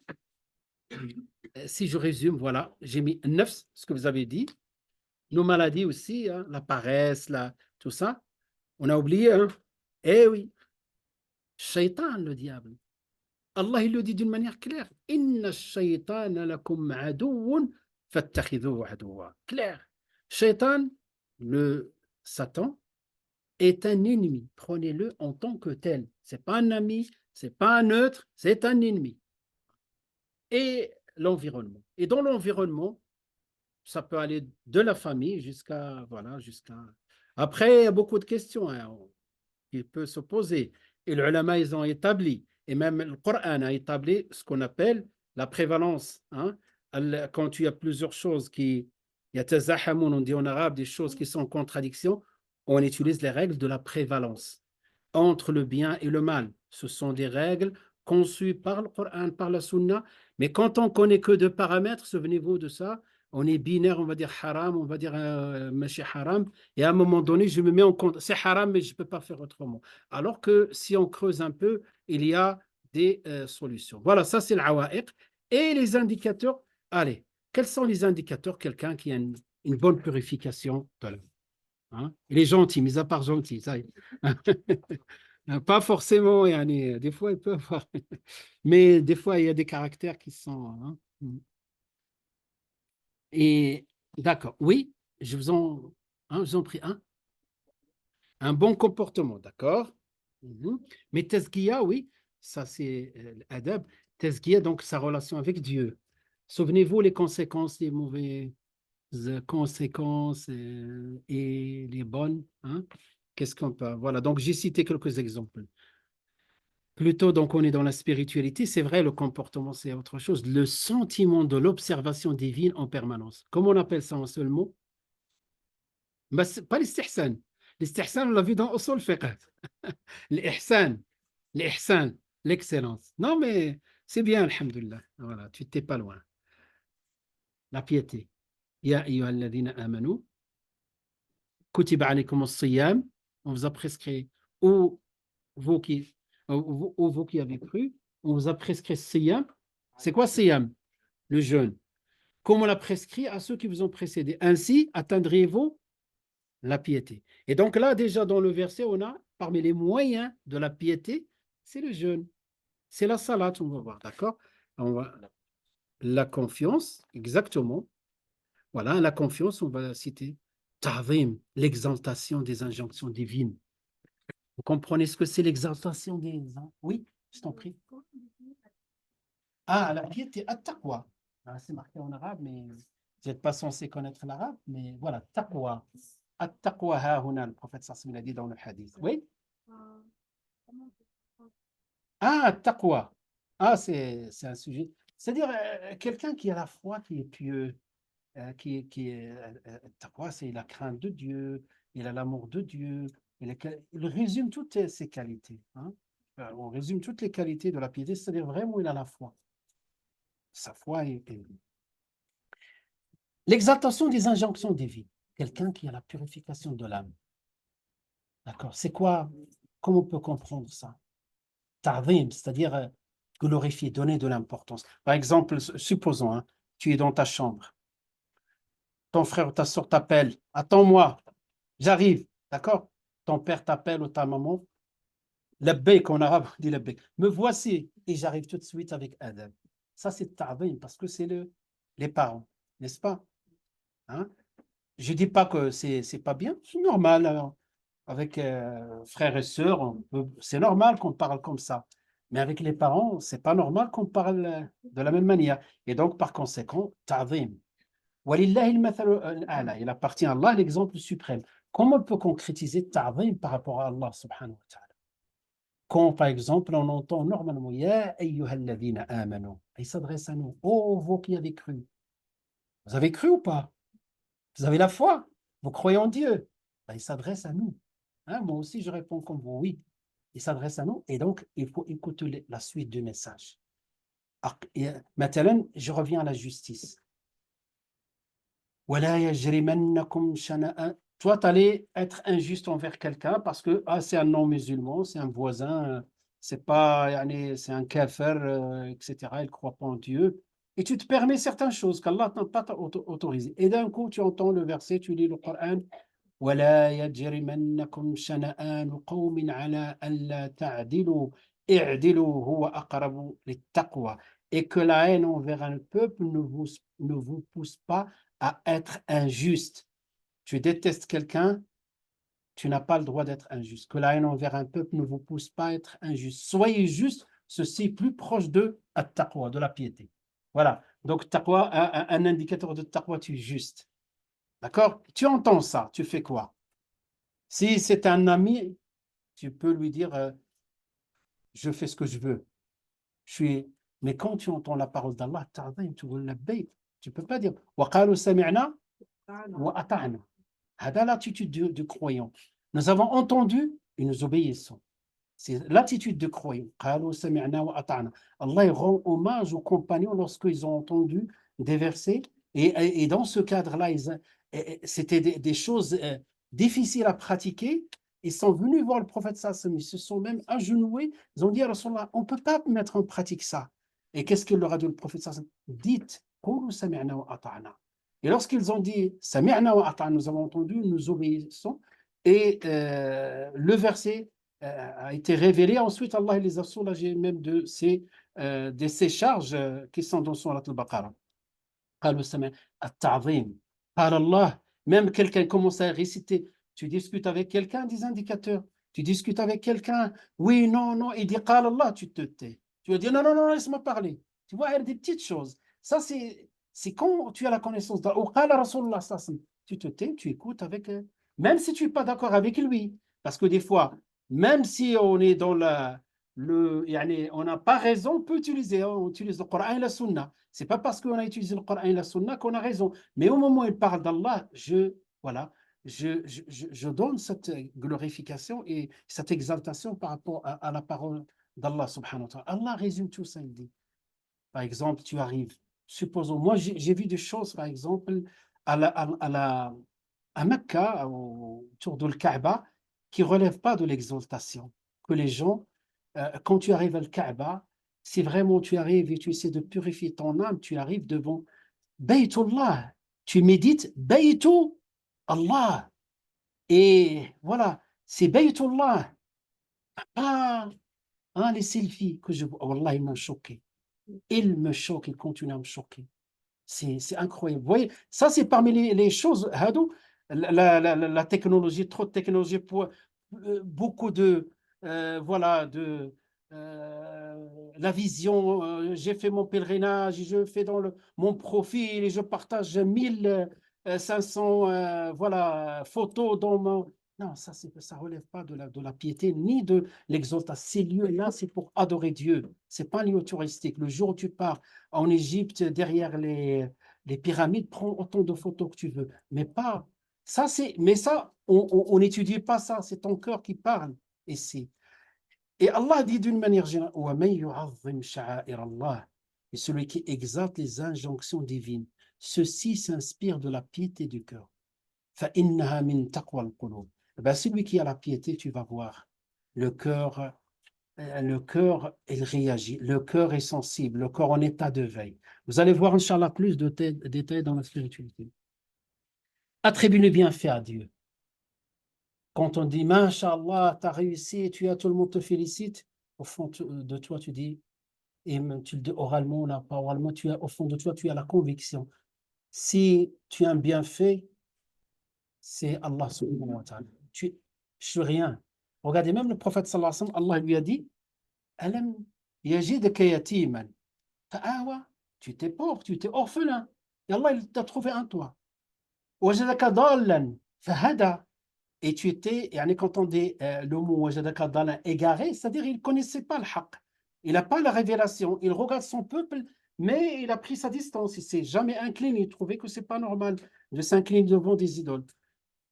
voilà, j'ai mis 9, ce que vous avez dit. Nos maladies aussi, hein, la paresse, tout ça. On a oublié, hein? Eh oui, shaitan, le diable. Allah, il le dit d'une manière claire. Inna shaytana lakum aduwwun fattakhidhuhu aduwwa. Clair. Shaitan, le Satan, est un ennemi. Prenez-le en tant que tel. C'est pas un ami, c'est pas un neutre, c'est un ennemi. Et l'environnement. Et dans l'environnement, ça peut aller de la famille jusqu'à, voilà, jusqu'à. Après, il y a beaucoup de questions hein, qui peuvent se poser. Et les ulama, ils ont établi, et même le Coran a établi ce qu'on appelle la prévalence. Hein. Quand tu as plusieurs choses il y a tazahamoun, on dit en arabe, des choses qui sont en contradiction, on utilise les règles de la prévalence entre le bien et le mal. Ce sont des règles conçues par le Coran, par la Sunna, mais quand on connaît que deux paramètres, souvenez-vous de ça, on est binaire, on va dire haram, on va dire machi haram, et à un moment donné, je me mets en compte, c'est haram, mais je ne peux pas faire autrement. Alors que si on creuse un peu, il y a des solutions. Voilà, ça c'est l'awaiq. Et les indicateurs, allez, quels sont les indicateurs? Quelqu'un qui a une bonne purification de l'âme. Hein? Il est gentil, mis à part gentil, ça y est. Pas forcément, des fois il peut avoir, mais des fois il y a des caractères qui sont. Hein. Et d'accord, oui, je vous en prie, un bon comportement, d'accord. Mhm. Mais tazkiya, oui, ça c'est l'adab. Tazkiya, donc sa relation avec Dieu. Souvenez-vous les conséquences des mauvaises conséquences et les bonnes. Hein. Qu'est-ce qu'on peut... Voilà, donc j'ai cité quelques exemples. Plutôt, donc, on est dans la spiritualité. C'est vrai, le comportement, c'est autre chose. Le sentiment de l'observation divine en permanence. Comment on appelle ça en seul mot? Bah, pas l'istihsan. L'istihsan, on l'a vu dans Usul Fiqh. L'ihsan, l'ihsan, l'excellence. Non, mais c'est bien, alhamdoulilah. Voilà, tu t'es pas loin. La piété. Ya ayyuhalladhina amanu, kutiba alaykum as-siyam. On vous a prescrit, ou vous qui, ou vous qui avez cru, on vous a prescrit siyam. C'est quoi siyam? Le jeûne. Comme on l'a prescrit à ceux qui vous ont précédé. Ainsi atteindrez-vous la piété. Et donc là, déjà dans le verset, on a parmi les moyens de la piété, c'est le jeûne. C'est la salat, on va voir, d'accord? On va... La confiance, exactement. Voilà, la confiance, on va citer ta'zim, l'exaltation des injonctions divines. Vous comprenez ce que c'est l'exaltation des... Oui, je t'en prie. Ah, la piété, at-taqwa. Ah, c'est marqué en arabe, mais vous n'êtes pas censé connaître l'arabe, mais voilà, taqwa. At-taqwa hahuna, le prophète sallallahu l'a dit dans le hadith. Oui? Ah, taqwa. Ah, c'est un sujet. C'est-à-dire quelqu'un qui a la foi, qui est pieux, taqwa, c'est la crainte de Dieu, il a l'amour de Dieu. Il résume toutes ses qualités. Hein. On résume toutes les qualités de la piété, c'est-à-dire vraiment il a la foi. Sa foi est... L'exaltation des injonctions divines. Quelqu'un qui a la purification de l'âme. D'accord? C'est quoi? Comment on peut comprendre ça? Ta'zim, c'est-à-dire glorifier, donner de l'importance. Par exemple, supposons, hein, tu es dans ta chambre. Ton frère ou ta soeur t'appelle. Attends-moi, j'arrive. D'accord? Ton père t'appelle ou ta maman. Labbaik en arabe, on dit labbaik. Me voici et j'arrive tout de suite avec Adam. Ça, c'est ta'zim parce que c'est les parents, n'est-ce pas? Hein? Je ne dis pas que c'est pas bien, c'est normal. Avec frères et sœurs, c'est normal qu'on parle comme ça. Mais avec les parents, c'est pas normal qu'on parle de la même manière. Et donc, par conséquent, ta'zim. Walillahi al-mathalu al-a'la. Il appartient à Allah l'exemple suprême. Comment on peut concrétiser ta'zim par rapport à Allah subhanahu wa ta'ala? Quand, par exemple, on entend normalement Ya ayyuhalladhina amanu. Il s'adresse à nous. Oh, vous qui avez cru. Vous avez cru ou pas? Vous avez la foi? Vous croyez en Dieu? Ben, il s'adresse à nous. Hein, moi aussi, je réponds comme vous, oui. Il s'adresse à nous et donc il faut écouter la suite du message. Maintenant, je reviens à la justice. Toi, tu allais être injuste envers quelqu'un parce que c'est un non-musulman, c'est un voisin, c'est pas, c'est un kafir, etc. Il ne croit pas en Dieu. Et tu te permets certaines choses qu'Allah n'a pas autorisées. Et d'un coup, tu entends le verset, tu lis le Coran. ولا يجرمنكم شنآن قوم على ألا تعدلوا اعدلوا هو أقرب للتقوى. Et que la haine envers un peuple ne vous pousse pas à être injuste. Tu détestes quelqu'un, tu n'as pas le droit d'être injuste. Que la haine envers un peuple ne vous pousse pas à être injuste. Soyez juste, ceci est plus proche de at-taqwa, de la piété. Voilà. Donc, taqwa, un indicateur de taqwa, tu es juste. D'accord? Tu entends ça, tu fais quoi? Si c'est un ami, tu peux lui dire je fais ce que je veux. Mais quand tu entends la parole d'Allah, tu ne peux pas dire وَقَالُوا سَمِعْنَا وَأَطَعْنَا. C'est l'attitude du croyant. Nous avons entendu et nous obéissons. C'est l'attitude du croyant. قَالُوا سَمِعْنَا وَأَطَعْنَا. Allah il rend hommage aux compagnons lorsqu'ils ont entendu des versets. Et dans ce cadre-là, c'était des choses difficiles à pratiquer. Ils sont venus voir le prophète sallam, ils se sont même agenouillés. Ils ont dit à Rasulallah, on ne peut pas mettre en pratique ça. Et qu'est-ce qu'il leur a dit le prophète sallam? Dites, قولوا سمعنا وأطعنا. Et lorsqu'ils ont dit سمعنا وأطعنا, nous avons entendu, nous obéissons. Et le verset a été révélé. Ensuite, Allah les a soulagés même de ces charges qui sont dans Surat al-Baqarah. قالوا سمعنا التعظيم. قال الله. Même quelqu'un commence à réciter. Tu discutes avec quelqu'un, des indicateurs. Tu discutes avec quelqu'un, oui, non, non, il dit قال Allah, tu te tais. Tu vas dire non, non, non, laisse-moi parler. Tu vois, il y a des petites choses. Ça, c'est quand tu as la connaissance d'Allah. Tu te tais, tu écoutes avec. Même si tu n'es pas d'accord avec lui, Parce que des fois, même si on est dans on n'a pas raison, on peut utiliser, hein, on utilise le Coran et la Sunna. C'est pas parce qu'on a utilisé le Coran et la Sunna qu'on a raison. Mais au moment où il parle d'Allah, voilà, je donne cette glorification et cette exaltation par rapport à la parole d'Allah subhanahu wa ta'ala. Allah résume tout ça, il dit. Par exemple, tu arrives, supposons, moi j'ai vu des choses, par exemple, à Mecca, autour de Kaaba, qui ne relèvent pas de l'exaltation. Que les gens, quand tu arrives à Kaaba, si vraiment tu arrives et tu essaies de purifier ton âme, tu arrives devant Baytullah, tu médites Baytu Allah. Et voilà, c'est Baytullah, pas les selfies que je vois. Wallah, ils m'ont choqué. Ils me choquent, ils continuent à me choquer. C'est incroyable. Vous voyez, ça, c'est parmi les choses, Hadou, la technologie, trop de technologie, pour, beaucoup voilà, la vision. J'ai fait mon pèlerinage, je fais mon profil et je partage 1500 voilà, photos dans mon. Non, ça relève pas de la piété ni de l'exaltation. Ces lieux-là, c'est pour adorer Dieu. C'est pas un lieu touristique. Le jour où tu pars en Égypte, derrière les pyramides, prends autant de photos que tu veux. Mais pas. Mais ça, on n'étudie pas ça. C'est ton cœur qui parle ici. Et Allah dit d'une manière générale, et celui qui exalte les injonctions divines, ceci s'inspire de la piété du cœur. Ben, celui qui a la piété, tu vas voir, le cœur, il réagit, le cœur est sensible, le corps en état de veille. Vous allez voir, Inch'Allah, plus de détails dans la spiritualité. Attribue le bienfait à Dieu. Quand on dit, Masha'Allah, tu as réussi, tout le monde te félicite, au fond de toi, tu dis, et même tu le dis oralement, là, pas oralement, au fond de toi, tu as la conviction. Si tu as un bienfait, c'est Allah subhanahu wa ta'ala. Je suis rien. Regardez, même le prophète sallallahu alayhi wa sallam, Allah lui a dit, Alam yajidka yatiman fa'awa. Tu étais pauvre, tu étais orphelin. Et Allah, il t'a trouvé un toit. Wajadaka dallan fahada. Et tu étais, et quand on dit le mot wajadaka dallan, égaré, c'est-à-dire il ne connaissait pas le haqq. Il n'a pas la révélation. Il regarde son peuple, mais il a pris sa distance. Il ne s'est jamais incliné. Il trouvait que ce n'est pas normal de s'incliner devant des idoles.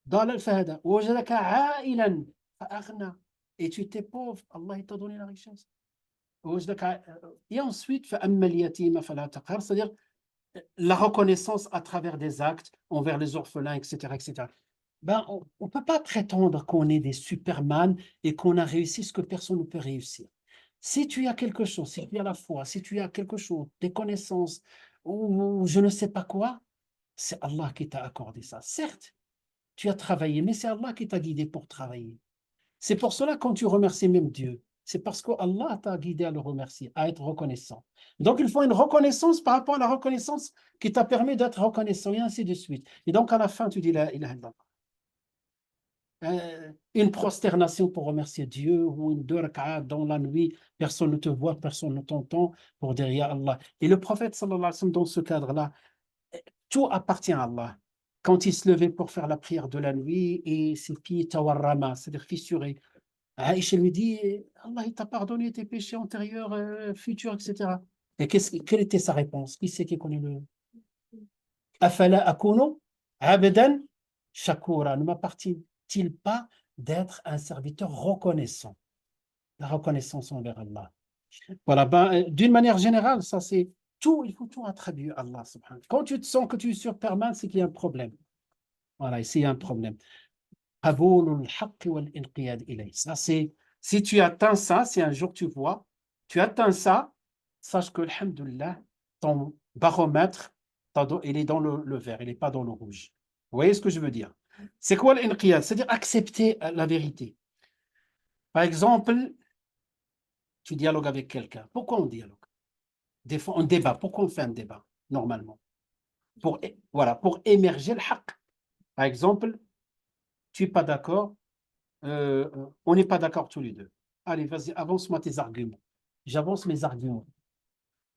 Dallan fahada. Wajadaka a'ilan fa'aghna. Et tu étais pauvre. Allah, il t'a donné la richesse. Et ensuite, c'est-à-dire la reconnaissance à travers des actes envers les orphelins, etc. etc. Ben, on ne peut pas prétendre qu'on est des superman et qu'on a réussi ce que personne ne peut réussir. Si tu as quelque chose, si tu as la foi, si tu as quelque chose, des connaissances ou je ne sais pas quoi, c'est Allah qui t'a accordé ça. Certes, tu as travaillé, mais c'est Allah qui t'a guidé pour travailler. C'est pour cela quand tu remercies même Dieu, c'est parce que Allah t'a guidé à le remercier, à être reconnaissant. Donc il faut une reconnaissance par rapport à la reconnaissance qui t'a permis d'être reconnaissant et ainsi de suite. Et donc à la fin, tu dis la ilaha illallah. Une prosternation pour remercier Dieu ou une deux rak'at dans la nuit, personne ne te voit, personne ne t'entend pour dire Ya Allah. Et le prophète sallallahu alayhi wa sallam, dans ce cadre-là, tout appartient à Allah. Quand il se levait pour faire la prière de la nuit et ses pieds tawarrama, c'est-à-dire fissurés, Aïcha lui dit, Allah il t'a pardonné tes péchés antérieurs, futurs, etc. Et quelle était sa réponse? Qui c'est qui connaît le Afala akunu abdan shakura. Ne m'appartient-il pas d'être un serviteur reconnaissant? La reconnaissance envers Allah. Voilà, d'une manière générale, ça c'est tout, il faut tout attribuer à Allah subhanahu. Quand tu te sens que tu es sur permanence, c'est qu'il y a un problème. Voilà, ici il y a un problème. Ça, c'est, si tu atteins ça, si un jour tu vois, tu atteins ça, sache que, alhamdoulilah, ton baromètre, il est dans le vert, il n'est pas dans le rouge. Vous voyez ce que je veux dire? C'est quoi l'inqiyad? C'est-à-dire accepter la vérité. Par exemple, tu dialogues avec quelqu'un. Pourquoi on dialogue? Des fois, on débat. Pourquoi on fait un débat, normalement? Voilà, pour émerger le haqq. Par exemple, tu n'es pas d'accord, on n'est pas d'accord tous les deux. Allez, vas-y, avance-moi tes arguments. J'avance mes arguments.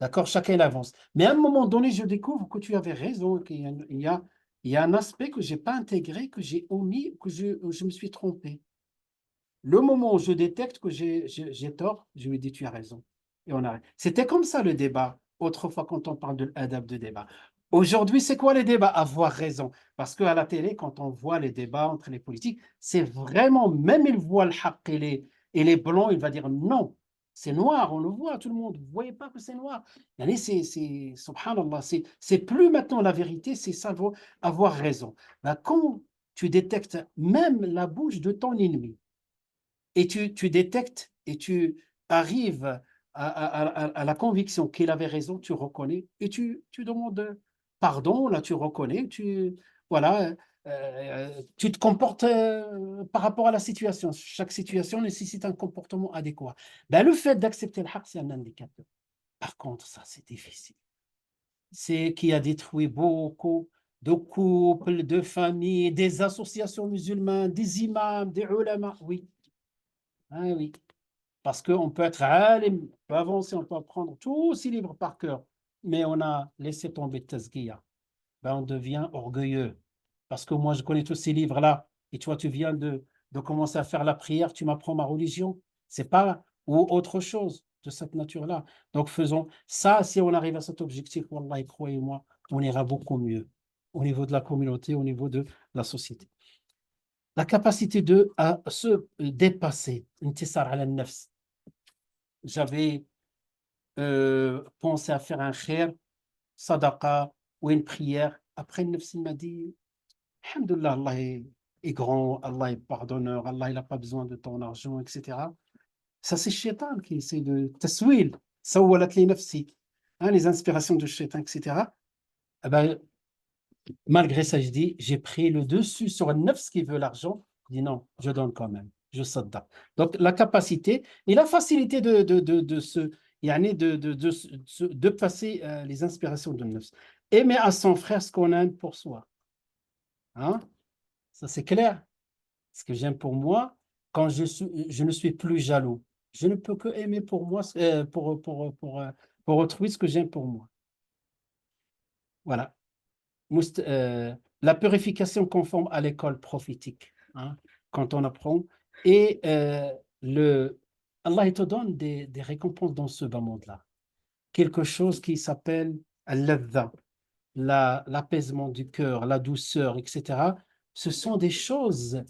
D'accord? Chacun il avance. Mais à un moment donné, je découvre que tu avais raison, qu'il y a un aspect que je n'ai pas intégré, que j'ai omis, que je me suis trompé. Le moment où je détecte que j'ai tort, je lui dis tu as raison. Et on arrête. C'était comme ça le débat, autrefois quand on parle de l'adab de débat. Aujourd'hui, c'est quoi les débats? Avoir raison. Parce qu'à la télé, quand on voit les débats entre les politiques, c'est vraiment, même ils voient le haqq et les blancs, il va dire non, c'est noir, on le voit, tout le monde. Vous ne voyez pas que c'est noir. Yani subhanallah, c'est plus maintenant la vérité, c'est ça, avoir raison. Ben, quand tu détectes même la bouche de ton ennemi, et tu détectes et tu arrives à la conviction qu'il avait raison, tu reconnais et tu demandes pardon, là tu reconnais, voilà, tu te comportes par rapport à la situation. Chaque situation nécessite un comportement adéquat. Ben, le fait d'accepter le haq, c'est un indicateur. Par contre, ça, c'est difficile. C'est qui a détruit beaucoup de couples, de familles, des associations musulmanes, des imams, des ulama. Oui, ah oui. Parce qu'on peut être alim, on peut avancer, on peut apprendre tous ces livres par cœur, mais on a laissé tomber Tazkiya. Ben, on devient orgueilleux. Parce que moi, je connais tous ces livres-là, et toi, tu viens de commencer à faire la prière, tu m'apprends ma religion. C'est pas, ou autre chose de cette nature-là. Donc, faisons ça, si on arrive à cet objectif, Wallah, croyez-moi, on ira beaucoup mieux au niveau de la communauté, au niveau de la société. La capacité à se dépasser, intisar ala nafs. J'avais pensé à faire un khair, sadaqa ou une prière. Après, le nafs m'a dit, Alhamdulillah, Allah est grand, Allah est pardonneur, Allah il n'a pas besoin de ton argent, etc. Ça, c'est Shaitan qui essaie de taswil, sawalat li nafsi, les inspirations de Shaitan, etc. Eh ben, malgré ça, je dis, j'ai pris le dessus sur le nafs qui veut l'argent. Je dis non, je donne quand même, je sadda. Donc, la capacité et la facilité de se, yani de passer les inspirations de nafs. Aimer à son frère ce qu'on aime pour soi. Hein? Ça, c'est clair. Ce que j'aime pour moi, quand je ne suis plus jaloux, je ne peux que aimer pour moi, pour autrui ce que j'aime pour moi. Voilà. La purification conforme à l'école prophétique, hein, quand on apprend. Et Allah il te donne des récompenses dans ce bas monde-là. Quelque chose qui s'appelle al-ladha, l'apaisement du cœur, la douceur, etc. Ce sont des choses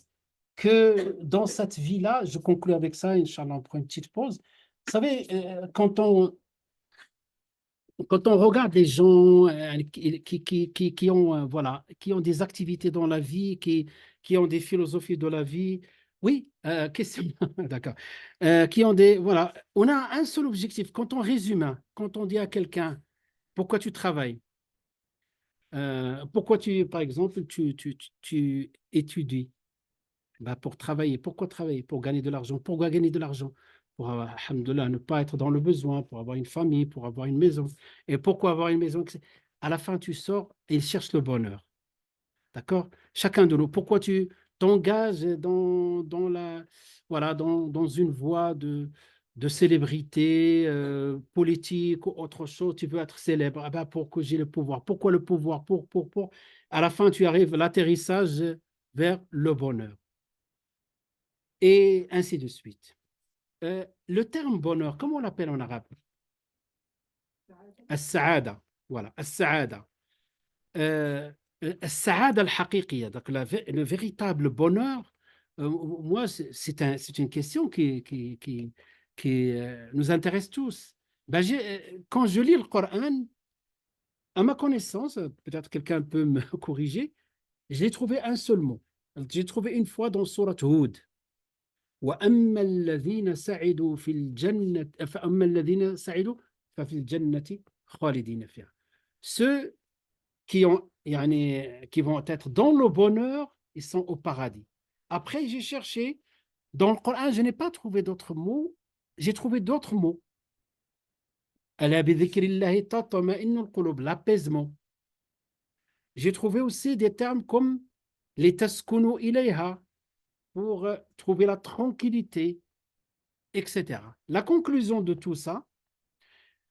que dans cette vie-là, je conclue avec ça, Inch'Allah, on prend une petite pause. Vous savez, quand on regarde les gens qui ont, voilà, qui ont des activités dans la vie, qui ont des philosophies de la vie, oui, question, d'accord, qui ont des, voilà, on a un seul objectif. Quand on résume, quand on dit à quelqu'un, pourquoi tu travailles? Pourquoi par exemple, tu étudies? Ben, pour travailler. Pourquoi travailler? Pour gagner de l'argent. Pourquoi gagner de l'argent? Pour, alhamdoulilah, ne pas être dans le besoin, pour avoir une famille, pour avoir une maison. Et pourquoi avoir une maison? À la fin, tu sors et il cherche le bonheur. D'accord? Chacun de nous. Pourquoi tu t'engages voilà, dans une voie de célébrité politique ou autre chose? Tu veux être célèbre. Ah ben, pour que j'ai le pouvoir. Pourquoi le pouvoir? Pour. À la fin, tu arrives à l'atterrissage vers le bonheur. Et ainsi de suite. Le terme bonheur, comment on l'appelle en arabe? As-sa'ada. Voilà, as-sa'ada. As-sa'ada al-haqiqiyya, donc le véritable bonheur, moi, c'est une question qui nous intéresse tous. Ben, quand je lis le Coran, à ma connaissance, peut-être quelqu'un peut me corriger, j'ai trouvé un seul mot. J'ai trouvé une fois dans Surat Hud. وأما الذين سعدوا في الجنة فأما الذين سعدوا ففي الجنة خالدين فيها. Ceux qui vont être dans le bonheur, ils sont au paradis. Après, j'ai cherché, dans le Coran, je n'ai pas trouvé d'autres mots, j'ai trouvé d'autres mots. ألا بذكر الله تطمئن القلوب, l'apaisement. J'ai trouvé aussi des termes comme les taskunu ilayha, pour trouver la tranquillité, etc. La conclusion de tout ça,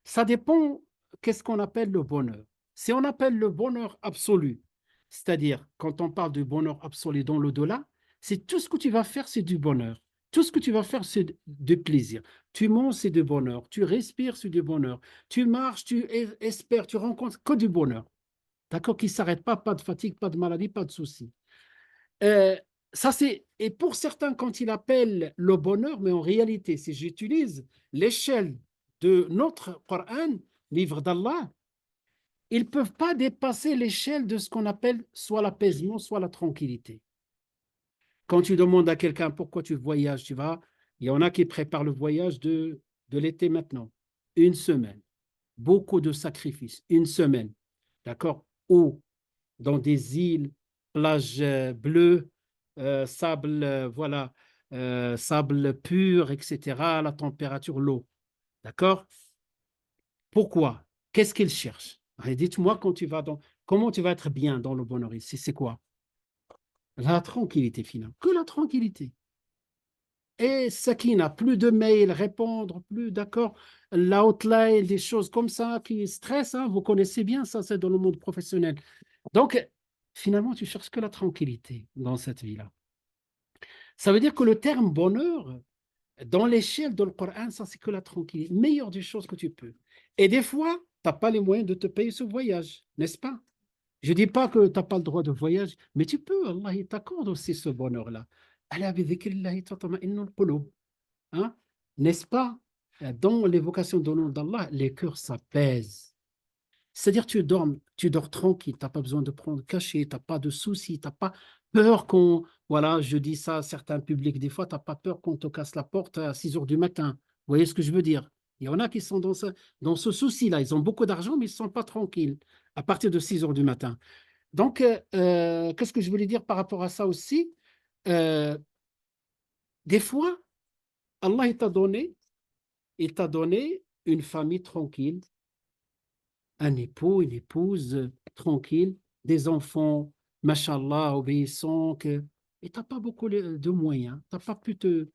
ça dépend qu'est-ce qu'on appelle le bonheur. Si on appelle le bonheur absolu, c'est-à-dire quand on parle du bonheur absolu dans l'au-delà, c'est tout ce que tu vas faire, c'est du bonheur. Tout ce que tu vas faire, c'est de plaisir. Tu manges, c'est de bonheur. Tu respires, c'est du bonheur. Tu marches, tu espères, tu rencontres que du bonheur. D'accord? Qui ne s'arrête pas, pas de fatigue, pas de maladie, pas de soucis. Euh, Ça, c'est. Et pour certains, quand ils appellent le bonheur, mais en réalité, si j'utilise l'échelle de notre Coran, livre d'Allah, ils ne peuvent pas dépasser l'échelle de ce qu'on appelle soit l'apaisement, soit la tranquillité. Quand tu demandes à quelqu'un pourquoi tu voyages, tu vas, il y en a qui préparent le voyage de l'été maintenant. Une semaine. Beaucoup de sacrifices. Une semaine. D'accord? Ou dans des îles, plages bleues, sable, voilà, sable pur, etc., la température, l'eau. D'accord? Pourquoi? Qu'est-ce qu'ils cherchent? Allez, dites-moi quand tu vas dans, comment tu vas être bien dans le bonheur ici, c'est quoi? La tranquillité finale. Que la tranquillité. Et ça qui n'a plus de mails, répondre, plus d'accord, l'outline, des choses comme ça qui stressent, hein, vous connaissez bien ça, c'est dans le monde professionnel. Donc, finalement, tu cherches que la tranquillité dans cette vie-là. Ça veut dire que le terme bonheur, dans l'échelle de le Coran, ça, c'est que la tranquillité, meilleure des choses que tu peux. Et des fois, tu n'as pas les moyens de te payer ce voyage, n'est-ce pas? Je ne dis pas que tu n'as pas le droit de voyage, mais tu peux, Allah il t'accorde aussi ce bonheur-là. Ala bi dhikrillahi tatma'innul qulub. Hein? N'est-ce pas? Dans l'évocation du nom d'Allah, les cœurs s'apaisent. C'est-à-dire tu dors tranquille, tu n'as pas besoin de prendre cachet, tu n'as pas de soucis, tu n'as pas peur qu'on, voilà, je dis ça à certains publics, des fois, tu n'as pas peur qu'on te casse la porte à 6 heures du matin. Vous voyez ce que je veux dire? Il y en a qui sont dans ce souci-là. Ils ont beaucoup d'argent, mais ils ne sont pas tranquilles à partir de 6 heures du matin. Donc, qu'est-ce que je voulais dire par rapport à ça aussi? Euh, des fois, Allah il t'a donné une famille tranquille, un époux, une épouse tranquille, des enfants, machallah, obéissants, et tu n'as pas beaucoup de moyens, tu n'as pas pu te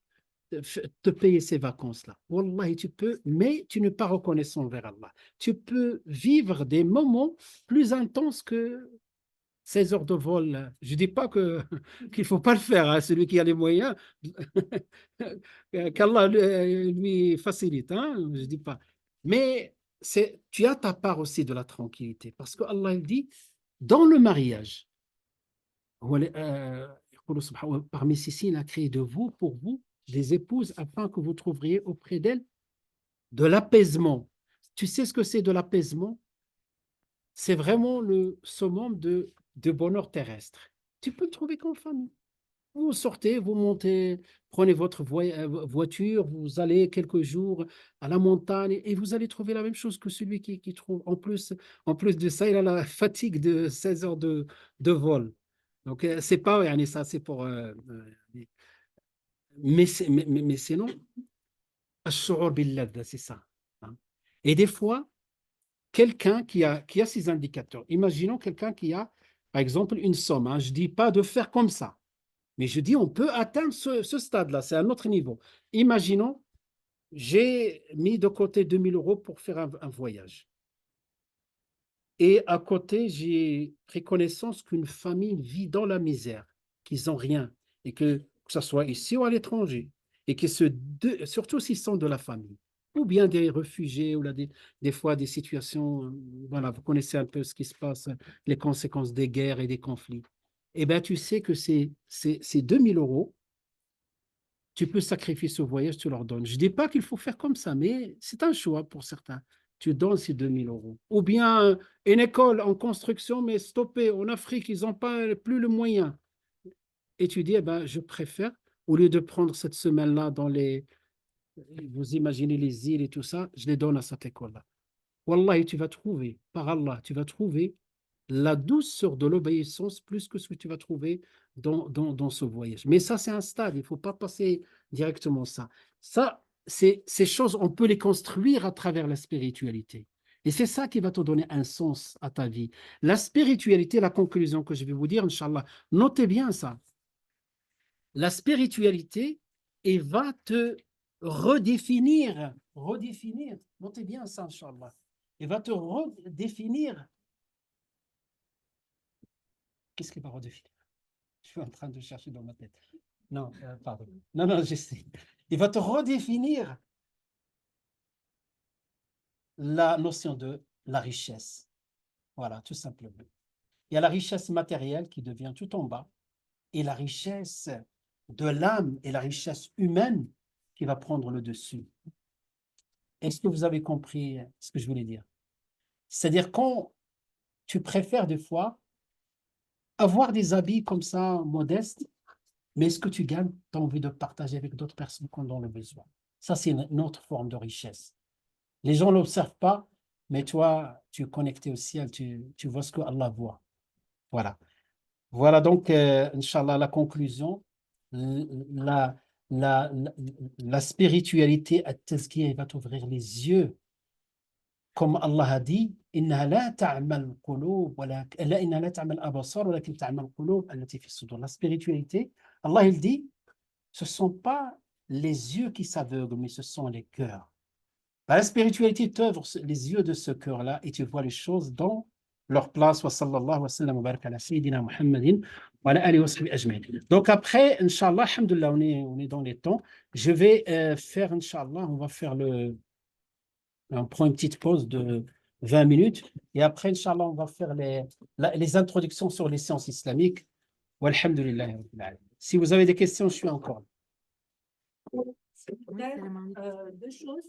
payer ces vacances-là. Wallahi, tu peux, mais tu n'es pas reconnaissant envers Allah. Tu peux vivre des moments plus intenses que 16 heures de vol. Je ne dis pas qu'il ne faut pas le faire, hein, celui qui a les moyens, qu'Allah lui facilite, hein, je ne dis pas. Mais tu as ta part aussi de la tranquillité, parce que Allah dit, dans le mariage, parmi ceci, il a créé de vous, pour vous, des épouses, afin que vous trouveriez auprès d'elles de l'apaisement. Tu sais ce que c'est de l'apaisement? C'est vraiment le summum de bonheur terrestre. Tu peux le trouver qu'en famille. Vous sortez, vous montez, prenez votre voiture, vous allez quelques jours à la montagne et vous allez trouver la même chose que celui qui trouve. En plus de ça, il a la fatigue de 16 heures de vol. Donc, c'est pas, yani, ça, c'est pour. Mais sinon, الشعور باللذة, c'est ça. Hein. Et des fois, quelqu'un qui a ces indicateurs, imaginons quelqu'un qui a, par exemple, une somme. Hein, je ne dis pas de faire comme ça. Mais je dis, on peut atteindre ce stade-là, c'est un autre niveau. Imaginons, j'ai mis de côté 2 000 € pour faire un voyage. Et à côté, j'ai pris connaissance qu'une famille vit dans la misère, qu'ils n'ont rien, et que ce soit ici ou à l'étranger, et que surtout s'ils sont de la famille, ou bien des réfugiés, ou là, des fois des situations, voilà, vous connaissez un peu ce qui se passe, les conséquences des guerres et des conflits. Eh bien, tu sais que ces 2 000 €, tu peux sacrifier ce voyage, tu leur donnes. Je ne dis pas qu'il faut faire comme ça, mais c'est un choix pour certains. Tu donnes ces 2 000 €. Ou bien une école en construction, mais stoppée en Afrique, ils n'ont pas plus le moyen. Et tu dis, eh ben, je préfère, au lieu de prendre cette semaine-là vous imaginez les îles et tout ça, je les donne à cette école-là. Wallahi, tu vas trouver, par Allah, tu vas trouver la douceur de l'obéissance plus que ce que tu vas trouver dans ce voyage. Mais ça, c'est un stade, il ne faut pas passer directement ça. Ça, ces choses, on peut les construire à travers la spiritualité. Et c'est ça qui va te donner un sens à ta vie. La spiritualité, la conclusion que je vais vous dire, Inch'Allah, notez bien ça. La spiritualité, elle va te redéfinir, notez bien ça, Inch'Allah. Elle va te redéfinir. Qu'est-ce qu'il va redéfinir? Je suis en train de chercher dans ma tête. Non, pardon. Non, non, je sais. Il va te redéfinir la notion de la richesse. Voilà, tout simplement. Il y a la richesse matérielle qui devient tout en bas et la richesse de l'âme et la richesse humaine qui va prendre le dessus. Est-ce que vous avez compris ce que je voulais dire? C'est-à-dire quand tu préfères des fois avoir des habits comme ça modestes, mais ce que tu gagnes, tu as envie de partager avec d'autres personnes qui en ont le besoin. Ça, c'est une autre forme de richesse. Les gens ne l'observent pas, mais toi, tu es connecté au ciel, tu vois ce que Allah voit. Voilà. Voilà donc, Inch'Allah, la conclusion. La, la, la, la spiritualité, at-tazkiyah, il va t'ouvrir les yeux. Comme Allah a dit, إنها لا تعمى القلوب ولكن لا إنها لا تعمى الأبصار ولكن تعمى القلوب التي في الصدور. La spiritualité, Allah il dit, ce ne sont pas les yeux qui s'aveuglent, mais ce sont les cœurs. La spiritualité t'ouvre les yeux de ce cœur-là et tu vois les choses dans leur place. Wa sallallahu wa sallam wa baraka ala sayyidina Muhammadin wa ala alihi wa sahbihi ajma'in. Donc après, Inch'Allah, alhamdoulilah, on est dans les temps. Je vais faire, Inch'Allah, on va faire on prend une petite pause de 20 minutes et après, Inch'Allah, on va faire les introductions sur les sciences islamiques. Walhamdulillah. Si vous avez des questions, je suis encore là. Peut-être deux choses.